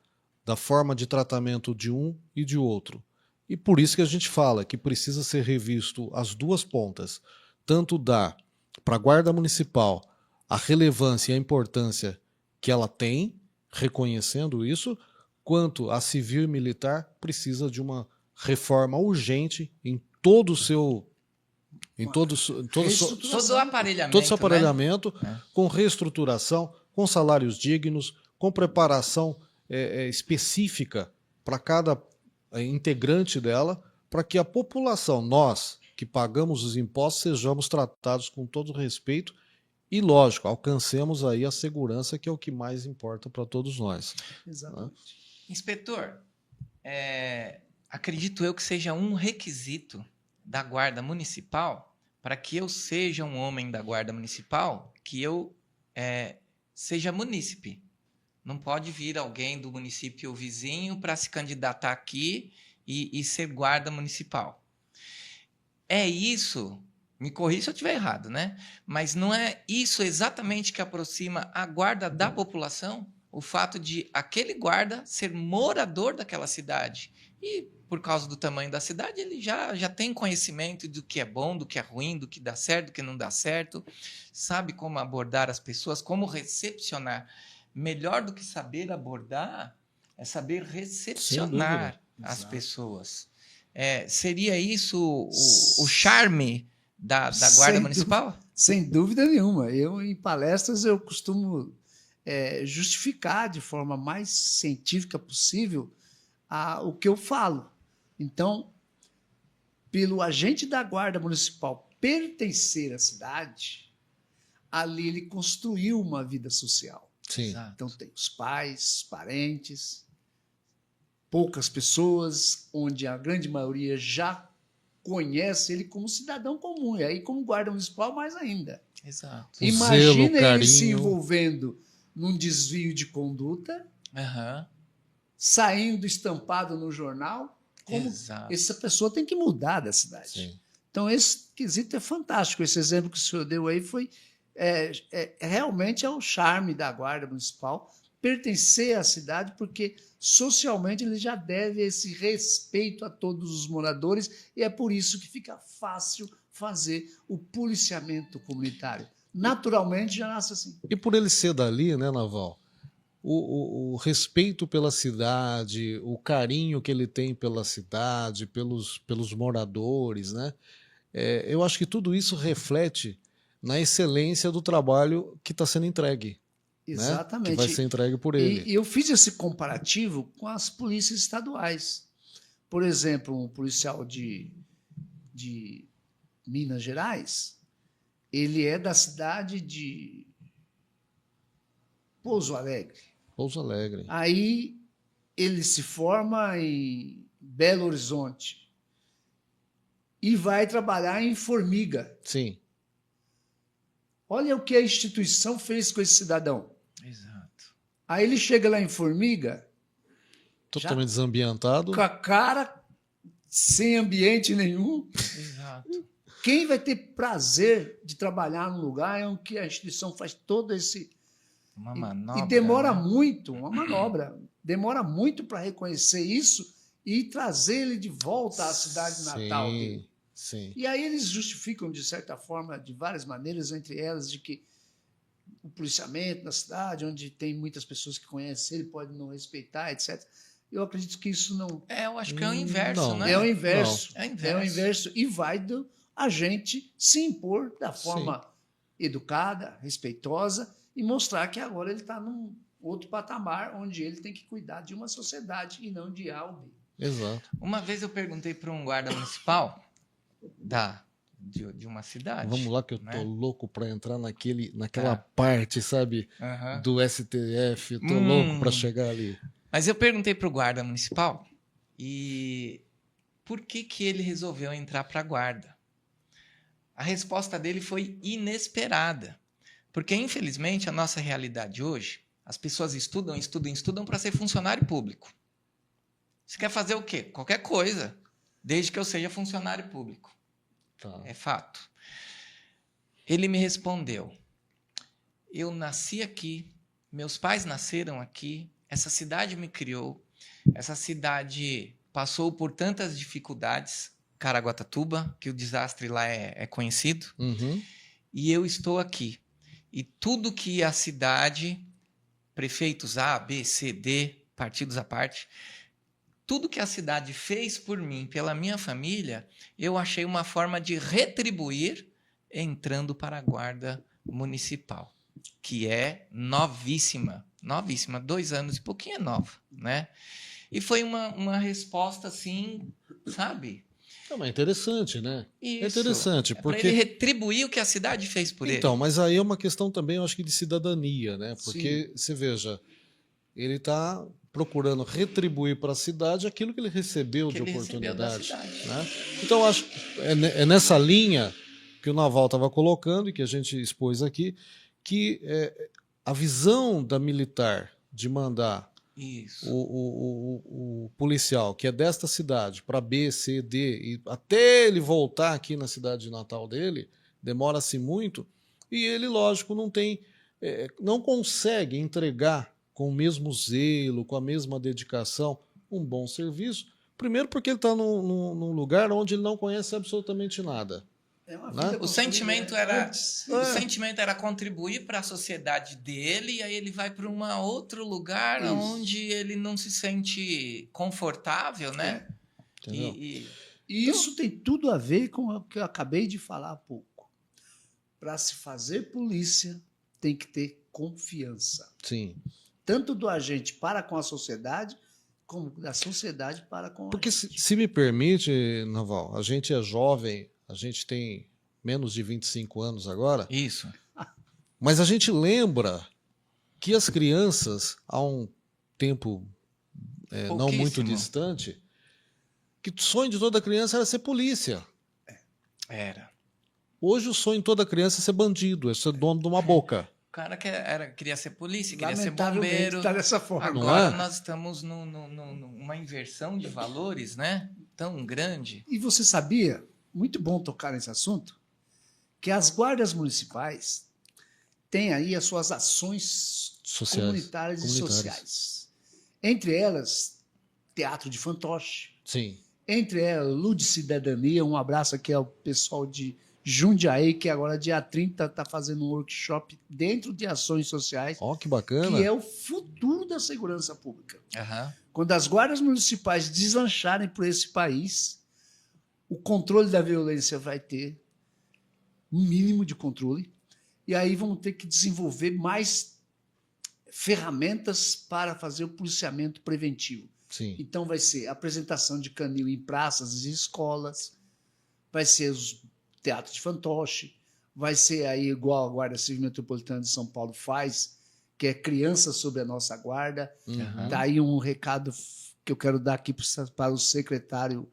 da forma de tratamento de um e de outro. E por isso que a gente fala que precisa ser revisto as duas pontas, tanto dar para a Guarda Municipal a relevância e a importância que ela tem, reconhecendo isso, quanto a civil e militar precisa de uma reforma urgente em todo o seu Todo o aparelhamento, todo esse aparelhamento, né? com reestruturação, com salários dignos, com preparação específica para cada integrante dela, para que a população, nós que pagamos os impostos, sejamos tratados com todo respeito e, lógico, alcancemos aí a segurança, que é o que mais importa para todos nós. Exatamente. Inspetor, acredito eu que seja um requisito da Guarda Municipal, para que eu seja um homem da Guarda Municipal, que eu seja munícipe. Não pode vir alguém do município vizinho para se candidatar aqui e ser guarda municipal. É isso, me corrija se eu estiver errado, né? Mas não é isso exatamente que aproxima a guarda da população? O fato de aquele guarda ser morador daquela cidade. E, por causa do tamanho da cidade, ele já tem conhecimento do que é bom, do que é ruim, do que dá certo, do que não dá certo. Sabe como abordar as pessoas, como recepcionar. Melhor do que saber abordar é saber recepcionar as pessoas. Seria isso o charme da Guarda Municipal? Sem dúvida nenhuma. Eu, em palestras, eu costumo justificar de forma mais científica possível o que eu falo. Então, pelo agente da Guarda Municipal pertencer à cidade, ali ele construiu uma vida social. Sim. Exato. Então, tem os pais, parentes, poucas pessoas, onde a grande maioria já conhece ele como cidadão comum, e aí como guarda municipal mais ainda. Exato. Imagina zelo, ele se carinho. envolvendo num desvio de conduta, saindo estampado no jornal, como Exato. essa pessoa tem que mudar da cidade. Sim. Então, esse quesito é fantástico. Esse exemplo que o senhor deu aí foi realmente é o charme da Guarda Municipal pertencer à cidade, porque socialmente ele já deve esse respeito a todos os moradores, e é por isso que fica fácil fazer o policiamento comunitário. Naturalmente já nasce assim. E por ele ser dali, né, Naval, o respeito pela cidade, o carinho que ele tem pela cidade, pelos moradores, né? Eu acho que tudo isso reflete na excelência do trabalho que está sendo entregue. Exatamente. Né? Que vai ser entregue por ele. E eu fiz esse comparativo com as polícias estaduais. Por exemplo, um policial de Minas Gerais, ele é da cidade de Pouso Alegre. Pouso Alegre. Aí ele se forma em Belo Horizonte e vai trabalhar em Formiga. Sim. Olha o que a instituição fez com esse cidadão. Exato. Aí ele chega lá em Formiga, totalmente desambientado, com a cara sem ambiente nenhum. Exato. Quem vai ter prazer de trabalhar num lugar em que a instituição faz todo esse... Uma manobra, e demora né? muito, uma manobra, demora muito para reconhecer isso e trazer ele de volta à cidade natal dele. Sim. E aí eles justificam, de certa forma, de várias maneiras, entre elas de que o policiamento na cidade, onde tem muitas pessoas que conhecem ele, pode não respeitar, etc. Eu acredito que isso não... Eu acho que é o inverso, Não. né? É o inverso. Não. É o inverso. É o inverso. E vai do agente se impor da forma educada, respeitosa, e mostrar que agora ele está num outro patamar, onde ele tem que cuidar de uma sociedade e não de A ou B. Exato. Uma vez eu perguntei para um guarda municipal de uma cidade. Vamos lá que eu né? tô louco para entrar naquela parte, sabe, do STF. Tô louco para chegar ali. Mas eu perguntei para o guarda municipal e por que ele resolveu entrar para a guarda. A resposta dele foi inesperada. Porque, infelizmente, a nossa realidade hoje, as pessoas estudam para ser funcionário público. Você quer fazer o quê? Qualquer coisa, desde que eu seja funcionário público. Tá. É fato. Ele me respondeu: eu nasci aqui, meus pais nasceram aqui, essa cidade me criou, essa cidade passou por tantas dificuldades, Caraguatatuba, que o desastre lá é conhecido, Uhum. e eu estou aqui. E tudo que a cidade, prefeitos A, B, C, D, partidos à parte, tudo que a cidade fez por mim, pela minha família, eu achei uma forma de retribuir entrando para a Guarda Municipal, que é novíssima, 2 anos e pouquinho é nova, né? E foi uma resposta assim, sabe? Não, mas é interessante, né? É Isso. interessante, Para porque... ele retribuir o que a cidade fez por ele. Então, mas aí é uma questão também, eu acho que de cidadania, né? Sim. Porque, você veja, ele está procurando retribuir para a cidade aquilo que ele recebeu Que de ele recebeu da oportunidade. cidade. Né? Então, eu acho que é nessa linha que o Naval estava colocando e que a gente expôs aqui, que a visão da militar de mandar Isso. o policial, que é desta cidade, para B, C, D, e até ele voltar aqui na cidade de Natal dele, demora-se muito, e ele, lógico, não consegue entregar com o mesmo zelo, com a mesma dedicação, um bom serviço. Primeiro porque ele está num lugar onde ele não conhece absolutamente nada. É uma Né? vida O sentimento era, antes. o sentimento era contribuir para a sociedade dele, e aí ele vai para um outro lugar Isso. onde ele não se sente confortável, né? Entendeu? E isso tem tudo a ver com o que eu acabei de falar há pouco. Para se fazer polícia, tem que ter confiança. Sim. Tanto do agente para com a sociedade, como da sociedade para com Porque, a gente. se me permite, Naval, a gente é jovem, a gente tem menos de 25 anos agora, Isso. mas a gente lembra que as crianças, há um tempo não muito Pouquíssimo. distante, que o sonho de toda criança era ser polícia. Era. Hoje o sonho de toda criança é ser bandido, é ser dono de uma boca. O cara queria ser polícia, queria ser Lamentavelmente bombeiro. está dessa forma. Não Agora é? nós estamos numa inversão de valores, né? Tão grande. E você sabia, muito bom tocar nesse assunto, que as guardas municipais têm aí as suas ações Sociais. comunitárias e sociais. Entre elas, teatro de fantoche. Sim. Entre elas, Lude Cidadania. Um abraço aqui ao pessoal de Jundiaí, que agora, dia 30, está fazendo um workshop dentro de ações sociais, Ó, que bacana. que é o futuro da segurança pública. Aham. Quando as guardas municipais deslancharem por esse país, o controle da violência vai ter um mínimo de controle, e aí vão ter que desenvolver mais ferramentas para fazer o policiamento preventivo. Sim. Então vai ser apresentação de canil em praças e escolas, vai ser os teatros de fantoche, vai ser aí igual a Guarda Civil Metropolitana de São Paulo faz, que é criança sob a nossa guarda. Aham. Daí um recado que eu quero dar aqui para o secretário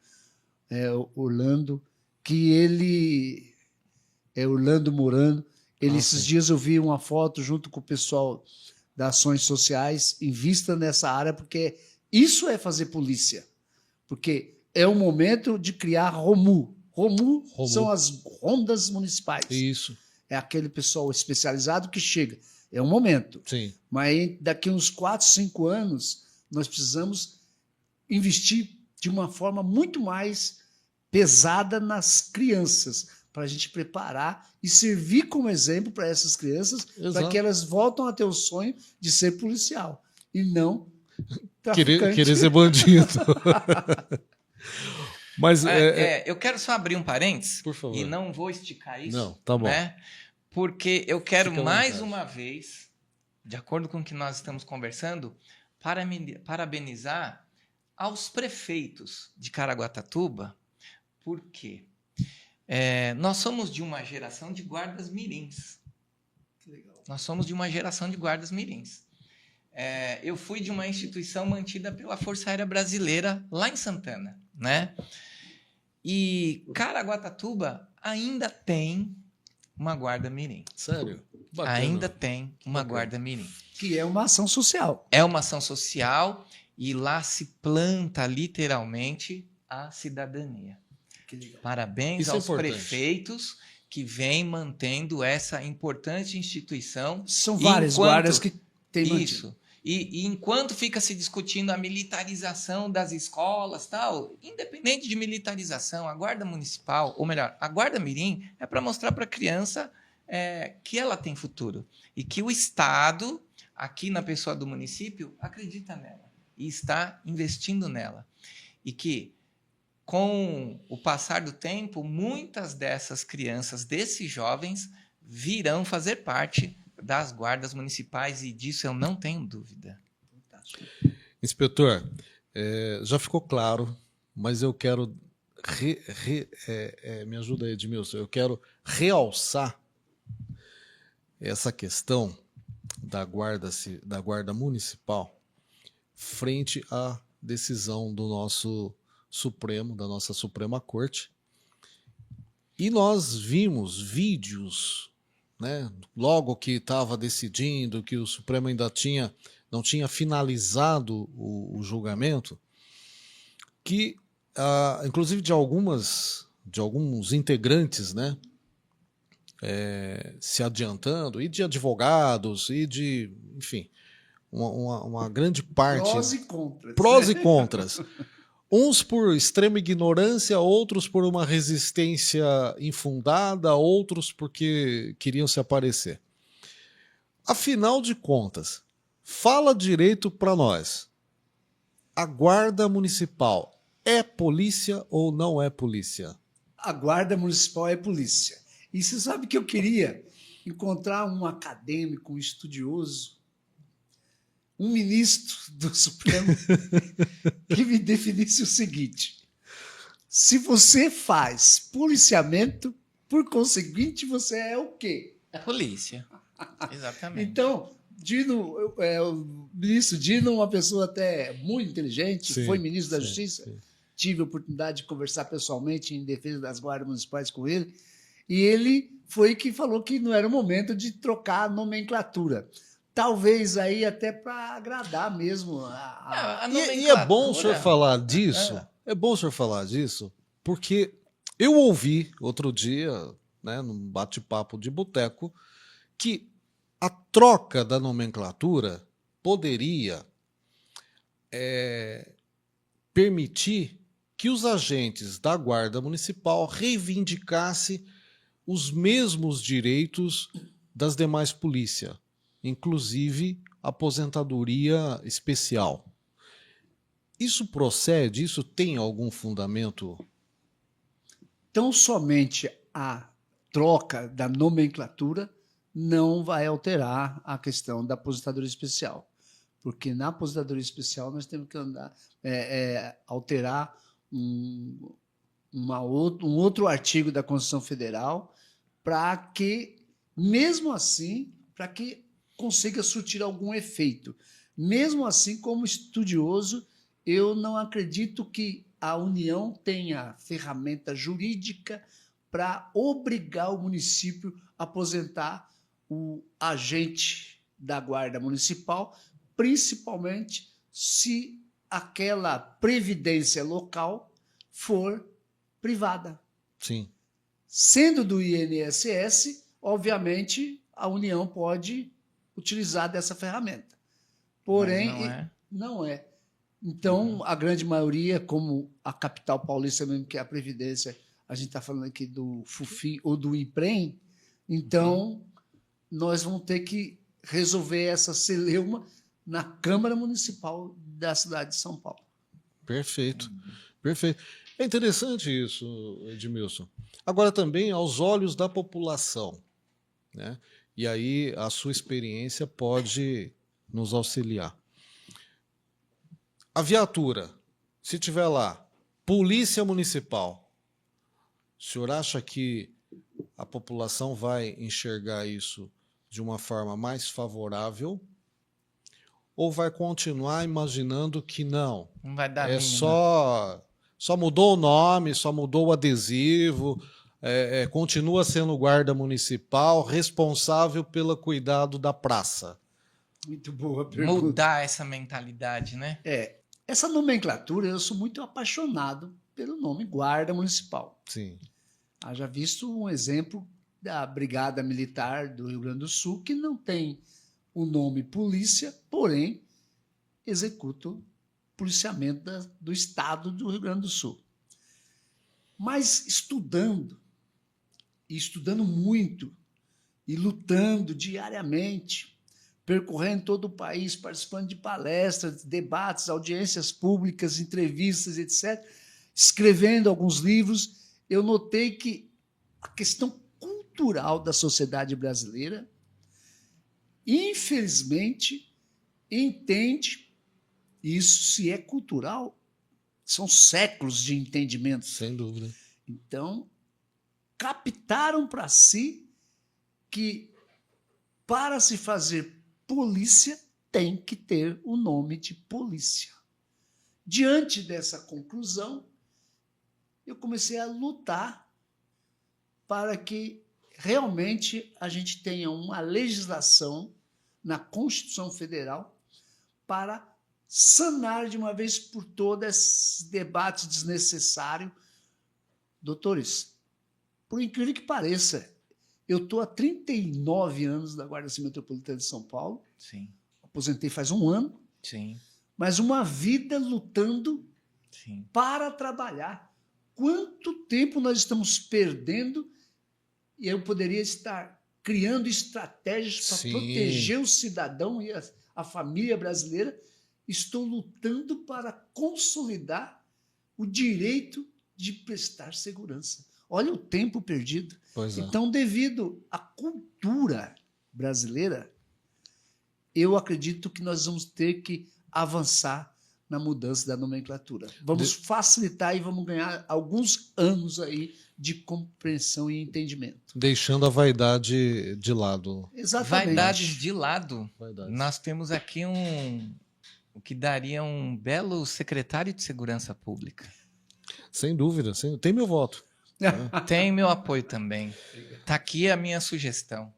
Orlando, que ele é Orlando Morano. Esses sim. dias eu vi uma foto junto com o pessoal das ações sociais, invista nessa área, porque isso é fazer polícia. Porque é o momento de criar ROMU. ROMU são as rondas municipais. Isso. É aquele pessoal especializado que chega. É um momento. Sim. Mas daqui uns 4, 5 anos, nós precisamos investir de uma forma muito mais pesada nas crianças, para a gente preparar e servir como exemplo para essas crianças, para Exato. que elas voltem a ter o sonho de ser policial e não traficante. Querer ser bandido. Mas eu quero só abrir um parênteses, por favor. e não vou esticar isso. Não, tá bom. Né? Porque eu quero Fica à mais vontade. uma vez, de acordo com o que nós estamos conversando, parabenizar aos prefeitos de Caraguatatuba, porque nós somos de uma geração de guardas mirins. Nós somos de uma geração de guardas mirins. Eu fui de uma instituição mantida pela Força Aérea Brasileira lá em Santana, né? E Caraguatatuba ainda tem uma guarda mirim. Sério? Bacana. Ainda tem uma Bacana. guarda mirim. Que é uma ação social. É uma ação social e lá se planta literalmente a cidadania. Que legal. Parabéns Isso é aos importante. prefeitos que vêm mantendo essa importante instituição. São várias Enquanto- guardas que têm mantido. Isso. E enquanto fica se discutindo a militarização das escolas, tal, independente de militarização, a Guarda Municipal, ou melhor, a Guarda Mirim é para mostrar para a criança que ela tem futuro e que o Estado, aqui na pessoa do município, acredita nela e está investindo nela. E que, com o passar do tempo, muitas dessas crianças, desses jovens, virão fazer parte das guardas municipais, e disso eu não tenho dúvida. Inspetor, já ficou claro, mas eu quero me ajuda aí, Edmilson, eu quero realçar essa questão da guarda municipal frente à decisão do nosso Supremo, da nossa Suprema Corte. E nós vimos vídeos, né, logo que estava decidindo, que o Supremo ainda não tinha finalizado o julgamento, que, inclusive de alguns integrantes, né, se adiantando, e de advogados, e de, enfim, uma grande parte... Prós e contras. Prós e contras. Uns por extrema ignorância, outros por uma resistência infundada, outros porque queriam se aparecer. Afinal de contas, fala direito para nós. A Guarda Municipal é polícia ou não é polícia? A Guarda Municipal é polícia. E você sabe que eu queria encontrar um acadêmico, um estudioso, um ministro do Supremo que me definisse o seguinte: se você faz policiamento, por conseguinte, você é o quê? Polícia. Exatamente. Então, o ministro Dino, uma pessoa até muito inteligente, Sim, foi ministro da sim, Justiça, sim. tive a oportunidade de conversar pessoalmente em defesa das guardas municipais com ele, e ele foi que falou que não era o momento de trocar a nomenclatura. Talvez aí até para agradar mesmo A E é bom o senhor nomenclatura- falar disso. É bom o senhor falar disso, porque eu ouvi outro dia, né, num bate-papo de boteco, que a troca da nomenclatura poderia permitir que os agentes da Guarda Municipal reivindicassem os mesmos direitos das demais polícias, inclusive aposentadoria especial. Isso procede? Isso tem algum fundamento? Tão somente a troca da nomenclatura não vai alterar a questão da aposentadoria especial, porque na aposentadoria especial nós temos que alterar um outro artigo da Constituição Federal para que, mesmo assim, para que consiga surtir algum efeito. Mesmo assim, como estudioso, eu não acredito que a União tenha ferramenta jurídica para obrigar o município a aposentar o agente da Guarda Municipal, principalmente se aquela previdência local for privada. Sim. Sendo do INSS, obviamente, a União pode utilizar dessa ferramenta. Porém, Mas não é. Então, a grande maioria, como a capital paulista mesmo, que é a Previdência, a gente está falando aqui do FUFI ou do IPREM, então nós vamos ter que resolver essa celeuma na Câmara Municipal da cidade de São Paulo. Perfeito. Perfeito. É interessante isso, Edmilson. Agora também aos olhos da população, né? E aí a sua experiência pode nos auxiliar. A viatura, se tiver lá, Polícia Municipal, o senhor acha que a população vai enxergar isso de uma forma mais favorável ou vai continuar imaginando que não? Não vai dar É mínima. só mudou o nome, só mudou o adesivo, continua sendo guarda municipal, responsável pelo cuidado da praça. Muito boa pergunta. Mudar essa mentalidade, né? Essa nomenclatura, eu sou muito apaixonado pelo nome Guarda Municipal. Sim. Haja visto um exemplo da Brigada Militar do Rio Grande do Sul, que não tem o nome polícia, porém executam policiamento do estado do Rio Grande do Sul. Mas estudando muito, e lutando diariamente, percorrendo todo o país, participando de palestras, debates, audiências públicas, entrevistas, etc., escrevendo alguns livros, eu notei que a questão cultural da sociedade brasileira, infelizmente, entende isso. Se é cultural, são séculos de entendimento. Sem dúvida. Então, captaram para si que, para se fazer polícia, tem que ter o nome de polícia. Diante dessa conclusão, eu comecei a lutar para que realmente a gente tenha uma legislação na Constituição Federal para sanar de uma vez por todas esses debates desnecessários. Doutores, por incrível que pareça, eu estou há 39 anos da Guarda Civil Metropolitana de São Paulo. Sim, Aposentei faz um ano, sim, mas uma vida lutando sim. para trabalhar. Quanto tempo nós estamos perdendo e eu poderia estar criando estratégias para Sim. proteger o cidadão e a família brasileira. Estou lutando para consolidar o direito de prestar segurança. Olha o tempo perdido. Pois é. Então, devido à cultura brasileira, eu acredito que nós vamos ter que avançar na mudança da nomenclatura. Vamos facilitar e vamos ganhar alguns anos aí de compreensão e entendimento. Deixando a vaidade de lado. Exatamente. Vaidades de lado. Vaidades. Nós temos aqui o que daria um belo secretário de Segurança Pública. Sem dúvida. Tem meu voto. Tem meu apoio também. Está aqui a minha sugestão.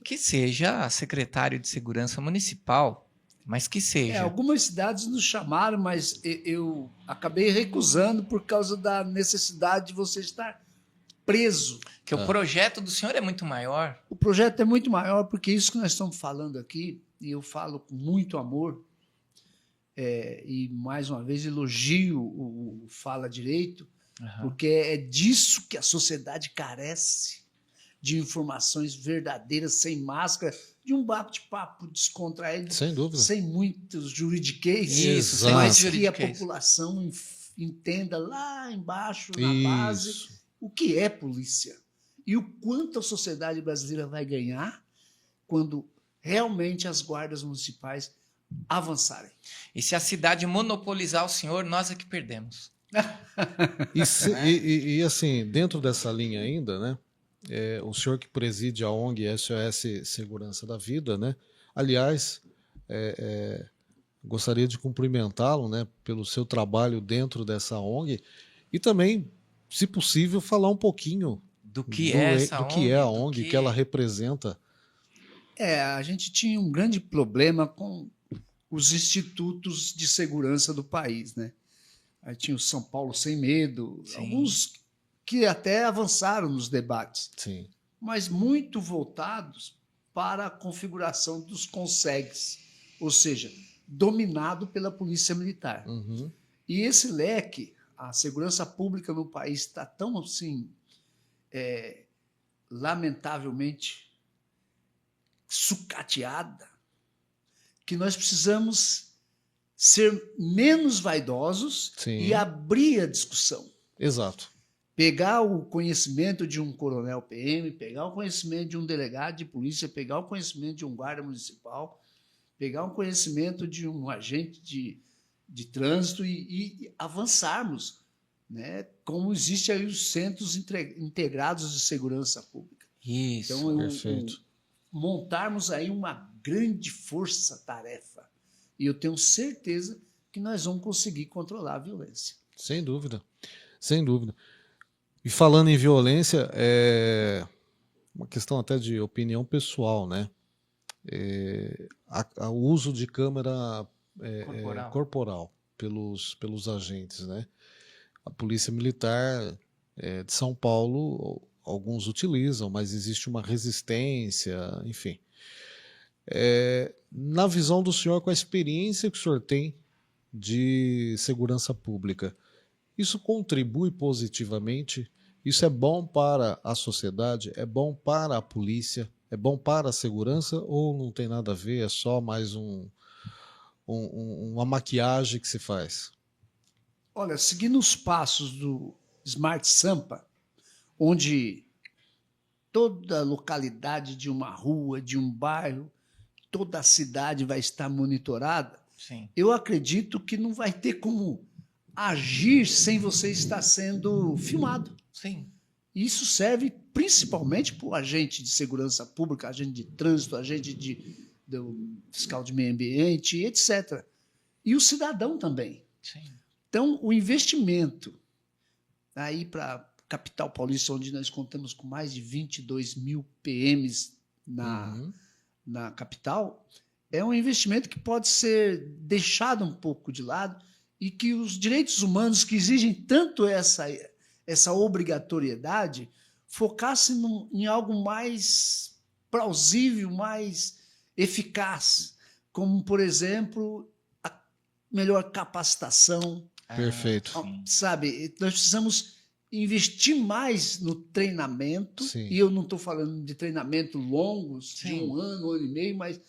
Que seja secretário de Segurança Municipal, mas que seja. Algumas cidades nos chamaram, mas eu acabei recusando por causa da necessidade de você estar preso. Que o projeto do senhor é muito maior. O projeto é muito maior, porque isso que nós estamos falando aqui, e eu falo com muito amor, e mais uma vez elogio o Fala Direito, porque é disso que a sociedade carece, de informações verdadeiras, sem máscara, de um bate-papo descontraído, Sem dúvida. sem muitos juridiquês, Isso, sem mas muito que a juridiquês. população entenda lá embaixo, na base, Isso. o que é polícia e o quanto a sociedade brasileira vai ganhar quando realmente as guardas municipais avançarem. E se a cidade monopolizar o senhor, nós é que perdemos. E assim, dentro dessa linha ainda, né? O senhor que preside a ONG SOS Segurança da Vida, né? Aliás, gostaria de cumprimentá-lo, né, pelo seu trabalho dentro dessa ONG e também, se possível, falar um pouquinho Do que é essa do que é a ONG, ONG, que ela representa. A gente tinha um grande problema com os institutos de segurança do país, né? Aí tinha o São Paulo Sem Medo, Sim. alguns que até avançaram nos debates, Sim. mas muito voltados para a configuração dos consegues, ou seja, dominado pela Polícia Militar. Uhum. E esse leque, a segurança pública no país está tão assim, lamentavelmente sucateada, que nós precisamos ser menos vaidosos Sim. e abrir a discussão. Exato. Pegar o conhecimento de um coronel PM, pegar o conhecimento de um delegado de polícia, pegar o conhecimento de um guarda municipal, pegar o conhecimento de um agente de trânsito e avançarmos, né? Como existe aí os centros integrados de segurança pública. Isso. Então, Perfeito. montarmos aí uma grande força-tarefa. E eu tenho certeza que nós vamos conseguir controlar a violência. Sem dúvida. Sem dúvida. E falando em violência, uma questão até de opinião pessoal, né? O uso de câmera corporal pelos agentes, né? A Polícia Militar de São Paulo, alguns utilizam, mas existe uma resistência, enfim. Na visão do senhor, com a experiência que o senhor tem de segurança pública, isso contribui positivamente? Isso é bom para a sociedade? É bom para a polícia? É bom para a segurança? Ou não tem nada a ver? É só mais uma maquiagem que se faz? Olha, seguindo os passos do Smart Sampa, onde toda localidade de uma rua, de um bairro, toda a cidade vai estar monitorada, Sim. eu acredito que não vai ter como agir sem você estar sendo filmado. Sim. Isso serve principalmente para o agente de segurança pública, agente de trânsito, do fiscal de meio ambiente, etc. E o cidadão também. Sim. Então, o investimento aí para a capital paulista, onde nós contamos com mais de 22 mil PMs na capital, é um investimento que pode ser deixado um pouco de lado e que os direitos humanos, que exigem tanto essa obrigatoriedade, focassem em algo mais plausível, mais eficaz, como, por exemplo, a melhor capacitação. Perfeito. Sabe, nós precisamos investir mais no treinamento, Sim. e eu não estou falando de treinamento longos, de Sim. um ano e meio, mas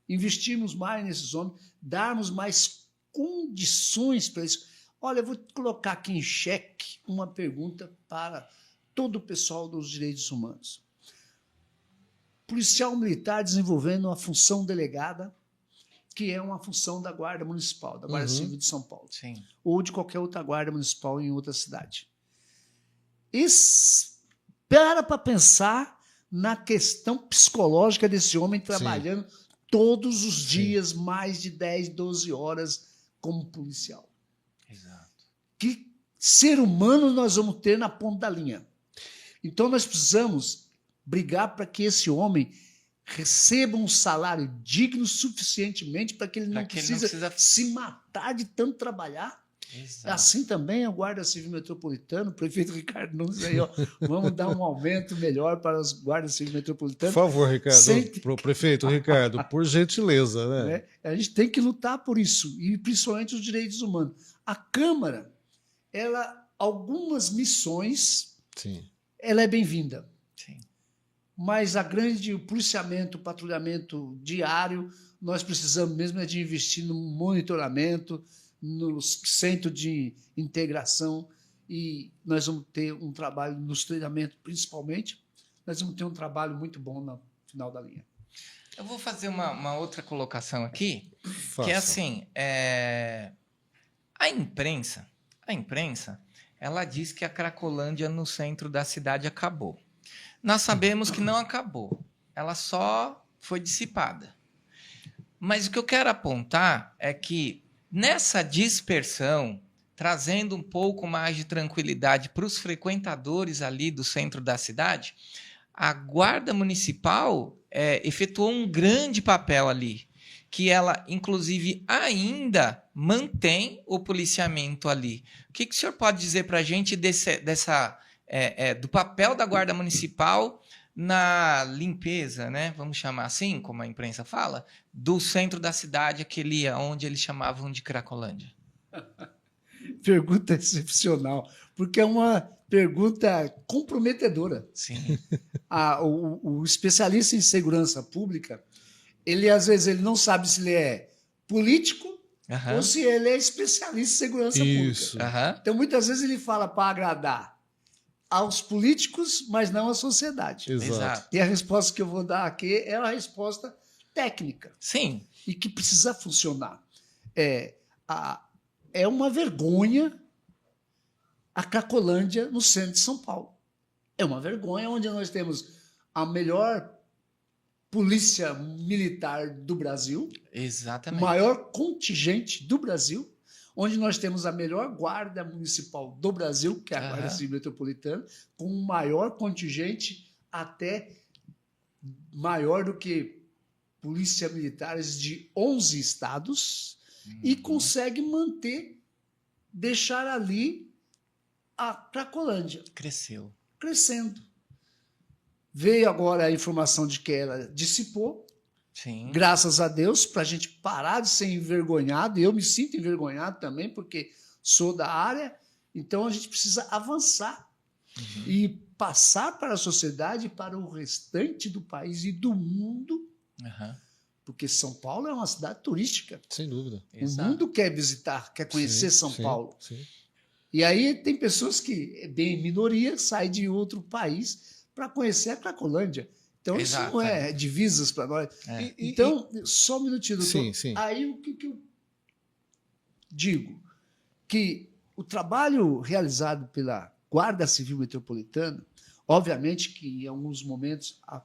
investirmos mais nesses homens, darmos mais condições para isso. Olha, eu vou colocar aqui em xeque uma pergunta para todo o pessoal dos direitos humanos. Policial militar desenvolvendo uma função delegada, que é uma função da Guarda Municipal, da Guarda Civil de São Paulo, Sim. ou de qualquer outra Guarda Municipal em outra cidade. Para pensar na questão psicológica desse homem trabalhando todos os dias, mais de 10, 12 horas como policial. Exato. Que ser humano nós vamos ter na ponta da linha. Então nós precisamos brigar para que esse homem receba um salário digno suficientemente para que ele não precisa se matar de tanto trabalhar. Exato. Assim também a Guarda Civil Metropolitana, o prefeito Ricardo Nunes aí, ó, vamos dar um aumento melhor para os guardas civis metropolitanos. Por favor, Ricardo, pro prefeito Ricardo, por gentileza, né? A gente tem que lutar por isso, e principalmente os direitos humanos. A Câmara, algumas missões, ela é bem-vinda. Sim. Mas o policiamento, o patrulhamento diário, nós precisamos mesmo de investir no monitoramento, no centro de integração, e nós vamos ter um trabalho nos treinamentos, principalmente, nós vamos ter um trabalho muito bom no final da linha. Eu vou fazer uma outra colocação aqui, Faça. que é assim, a imprensa, ela diz que a Cracolândia no centro da cidade acabou. Nós sabemos que não acabou, ela só foi dissipada. Mas o que eu quero apontar é que nessa dispersão, trazendo um pouco mais de tranquilidade para os frequentadores ali do centro da cidade, a Guarda Municipal efetuou um grande papel ali, que ela, inclusive, ainda mantém o policiamento ali. O que o senhor pode dizer para a gente do papel da Guarda Municipal na limpeza, né? Vamos chamar assim, como a imprensa fala, do centro da cidade, aquele onde eles chamavam de Cracolândia? Pergunta excepcional, porque é uma pergunta comprometedora. Sim. O especialista em segurança pública, ele às vezes ele não sabe se ele é político ou se ele é especialista em segurança pública. Então, muitas vezes ele fala para agradar aos políticos, mas não à sociedade. Exato. E a resposta que eu vou dar aqui é uma resposta técnica. Sim. E que precisa funcionar. É uma vergonha a Cracolândia no centro de São Paulo. É uma vergonha, onde nós temos a melhor polícia militar do Brasil, Exatamente. o maior contingente do Brasil, onde nós temos a melhor guarda municipal do Brasil, que é a Guarda Civil Metropolitana, com um maior contingente, até maior do que polícias militares de 11 estados, e consegue deixar ali a Cracolândia. Crescendo. Veio agora a informação de que ela dissipou, Sim. Graças a Deus, para a gente parar de ser envergonhado, e eu me sinto envergonhado também, porque sou da área, então a gente precisa avançar e passar para a sociedade, para o restante do país e do mundo, Aham. porque São Paulo é uma cidade turística. Sem dúvida. O Exato. mundo quer visitar, quer conhecer Sim, São sim, Paulo. sim. E aí tem pessoas que, bem minoria, saem de outro país para conhecer a Cracolândia. Então isso Exato, não é divisas para nós. É. Então, só um minutinho, doutor. Sim, sim. Aí o que eu digo? Que o trabalho realizado pela Guarda Civil Metropolitana, obviamente que em alguns momentos a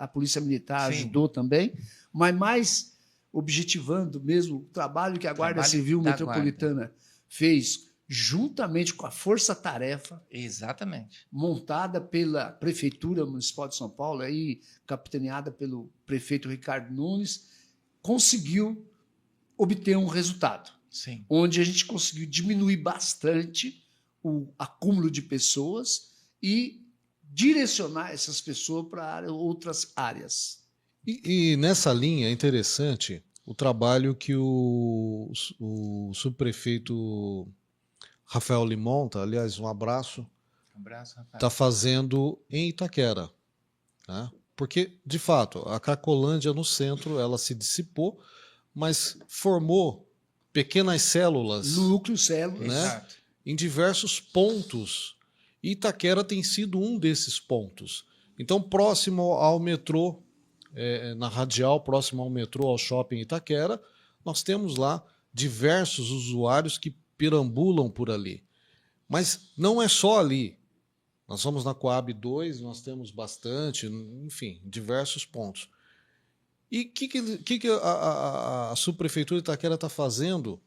Polícia Militar Sim. ajudou também, mas mais objetivando mesmo o trabalho que a Guarda Trabalho Civil da Metropolitana fez juntamente com a Força Tarefa, Exatamente. montada pela Prefeitura Municipal de São Paulo, aí, capitaneada pelo prefeito Ricardo Nunes, conseguiu obter um resultado, Sim. onde a gente conseguiu diminuir bastante o acúmulo de pessoas e direcionar essas pessoas para outras áreas. E nessa linha é interessante o trabalho que o subprefeito Rafael Limonta, aliás, um abraço, Um abraço, Rafael. está fazendo em Itaquera. Né? Porque, de fato, a Cracolândia no centro ela se dissipou, mas formou pequenas células Núcleo células. né? Exato. em diversos pontos. E Itaquera tem sido um desses pontos. Então, próximo ao metrô, na Radial, próximo ao metrô, ao shopping Itaquera, nós temos lá diversos usuários que perambulam por ali. Mas não é só ali. Nós vamos na Coab 2, nós temos bastante, enfim, diversos pontos. E o que a subprefeitura de Itaquera está fazendo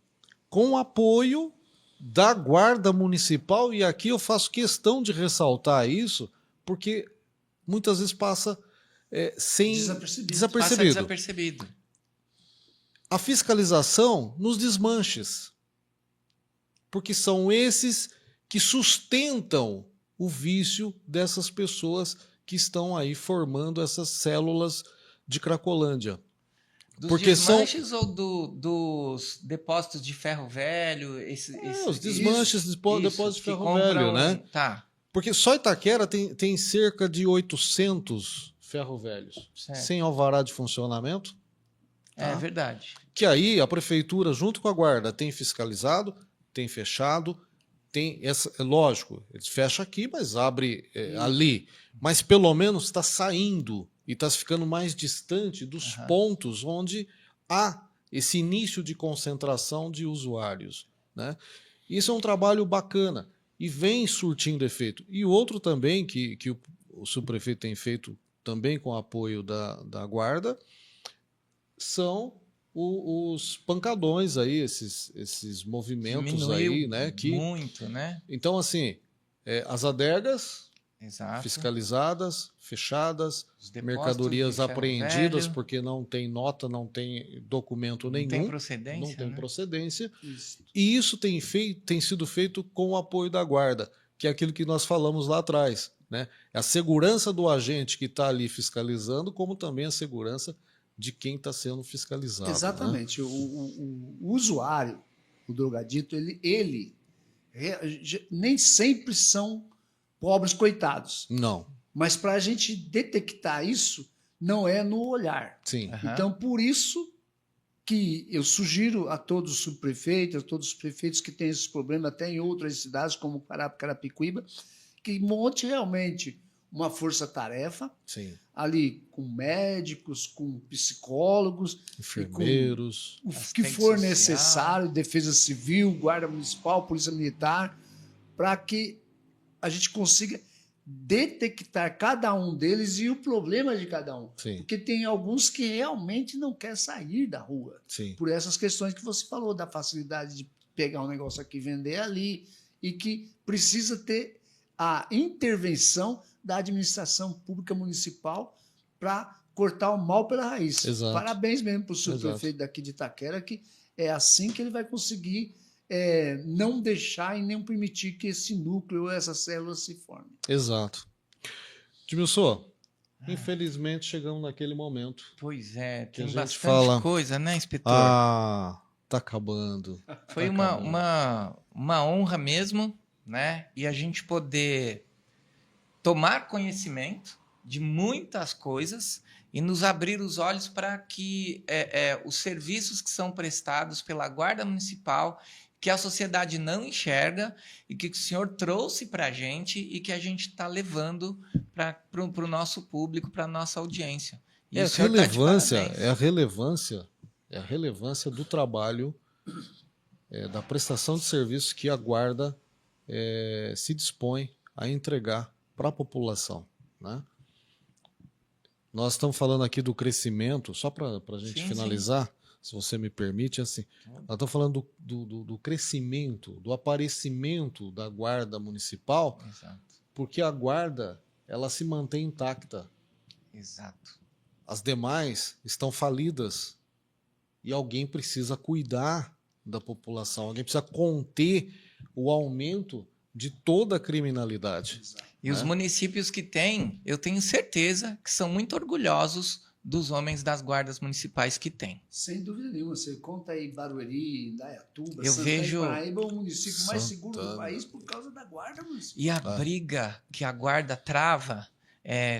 com o apoio da Guarda Municipal? E aqui eu faço questão de ressaltar isso, porque muitas vezes passa sem Desapercebido. Passa desapercebido. A fiscalização nos desmanches, porque são esses que sustentam o vício dessas pessoas que estão aí formando essas células de Cracolândia. Dos Porque desmanches ou dos depósitos de ferro velho? Os desmanches, depósitos de que ferro compram- velho, né? Tá, Porque só Itaquera tem cerca de 800 ferro velhos, certo. sem alvará de funcionamento, É verdade. que aí a prefeitura, junto com a guarda, tem fiscalizado, tem fechado, é lógico, eles fecham aqui, mas abre ali. Mas pelo menos está saindo e está ficando mais distante dos pontos onde há esse início de concentração de usuários. Né? Isso é um trabalho bacana e vem surtindo efeito. E outro também que o subprefeito tem feito também com o apoio da guarda são os pancadões aí, esses movimentos Diminuiu aí, né? muito, né? Então, assim, as adegas Exato. fiscalizadas, fechadas, Os depósitos mercadorias de ferro apreendidas velho, porque não tem nota, não tem documento não nenhum, tem procedência, não tem né? procedência. Isso. E isso tem sido feito com o apoio da guarda, que é aquilo que nós falamos lá atrás. Né? É a segurança do agente que está ali fiscalizando, como também a segurança de quem está sendo fiscalizado. Exatamente. Né? O usuário, o drogadito, ele nem sempre são pobres coitados. Não, Mas para a gente detectar isso, não é no olhar. sim. Aham. Então, por isso que eu sugiro a todos os subprefeitos, a todos os prefeitos que têm esses problemas, até em outras cidades, como Carapicuíba, que monte realmente uma força-tarefa, Sim. ali com médicos, com psicólogos, Enfermeiros. o que Assistente for social. necessário, Defesa Civil, Guarda Municipal, Polícia Militar, para que a gente consiga detectar cada um deles e o problema de cada um. Sim, Porque tem alguns que realmente não quer sair da rua, sim. por essas questões que você falou, da facilidade de pegar um negócio aqui e vender ali, e que precisa ter a intervenção da administração pública municipal para cortar o mal pela raiz. Exato. Parabéns mesmo para o subprefeito daqui de Itaquera, que é assim que ele vai conseguir não deixar e nem permitir que esse núcleo, essa célula se forme. Exato. Edmilson, Infelizmente, chegamos naquele momento. Pois é, Que a tem gente bastante fala, coisa, né, inspetor? Tá acabando. Foi tá uma, acabando. uma honra mesmo, né? E a gente poder tomar conhecimento de muitas coisas e nos abrir os olhos para que os serviços que são prestados pela Guarda Municipal, que a sociedade não enxerga e que o senhor trouxe para a gente e que a gente está levando para o nosso público, para a nossa audiência. E o senhor tá de parabéns. É a relevância do trabalho, da prestação de serviços que a Guarda se dispõe a entregar para a população, né? Nós estamos falando aqui do crescimento, só para a gente finalizar, se você me permite, assim, nós estamos falando do crescimento, do aparecimento da Guarda Municipal, Exato. porque a Guarda ela se mantém intacta. Exato. As demais estão falidas e alguém precisa cuidar da população, alguém precisa conter o aumento de toda a criminalidade. E os municípios que têm, eu tenho certeza que são muito orgulhosos dos homens das guardas municipais que têm. Sem dúvida nenhuma. Você conta aí Barueri, Indaiatuba, Eu Santana vejo... e Paraíba é o município mais Santana. seguro do país por causa da Guarda Municipal. E a briga que a guarda trava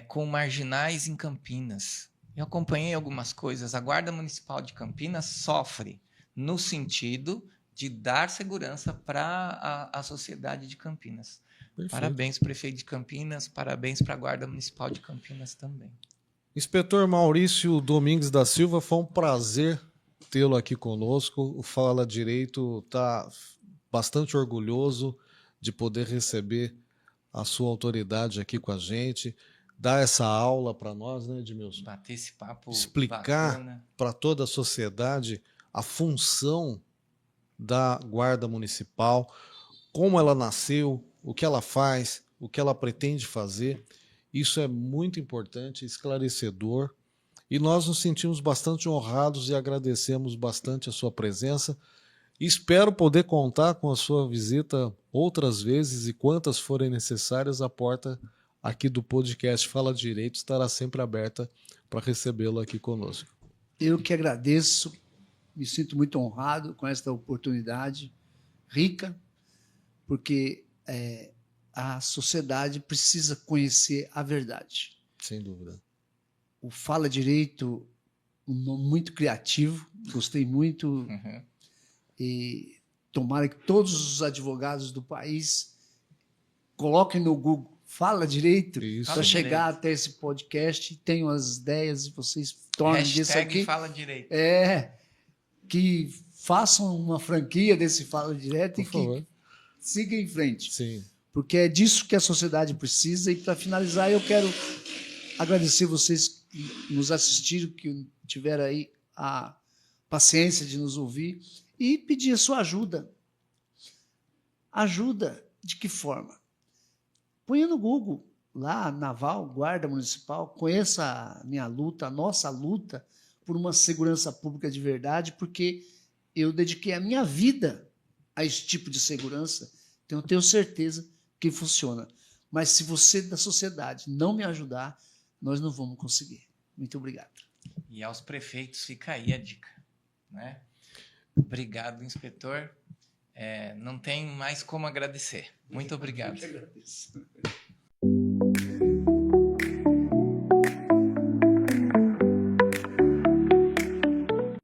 com marginais em Campinas. Eu acompanhei algumas coisas. A Guarda Municipal de Campinas sofre no sentido de dar segurança para a sociedade de Campinas. Perfeito. Parabéns, prefeito de Campinas, parabéns para a Guarda Municipal de Campinas também. Inspetor Maurício Domingues da Silva, foi um prazer tê-lo aqui conosco. O Fala Direito está bastante orgulhoso de poder receber a sua autoridade aqui com a gente, dar essa aula para nós, né, Edmilson? Bater esse papo explicar para toda a sociedade a função da Guarda Municipal, como ela nasceu, o que ela faz, o que ela pretende fazer. Isso é muito importante, esclarecedor, e nós nos sentimos bastante honrados e agradecemos bastante a sua presença. Espero poder contar com a sua visita outras vezes e quantas forem necessárias. A porta aqui do podcast Fala Direito estará sempre aberta para recebê-lo aqui conosco. Eu que agradeço, me sinto muito honrado com esta oportunidade rica, porque a sociedade precisa conhecer a verdade. Sem dúvida. O Fala Direito, um nome muito criativo, gostei muito. E tomara que todos os advogados do país coloquem no Google Fala Direito para chegar até esse podcast e tenham as ideias e vocês tornem disso aqui. Fala Direito. Que façam uma franquia desse Fala Direito e que siga em frente. Sim. Porque é disso que a sociedade precisa. E, para finalizar, eu quero agradecer vocês que nos assistiram, que tiveram aí a paciência de nos ouvir e pedir a sua ajuda. Ajuda de que forma? Ponha no Google, lá, Naval, Guarda Municipal, conheça a minha luta, a nossa luta por uma segurança pública de verdade, porque eu dediquei a minha vida a esse tipo de segurança, então eu tenho certeza que funciona. Mas se você da sociedade não me ajudar, nós não vamos conseguir. Muito obrigado. E aos prefeitos fica aí a dica, né? Obrigado, inspetor. Não tem mais como agradecer. Muito obrigado. Eu que agradeço.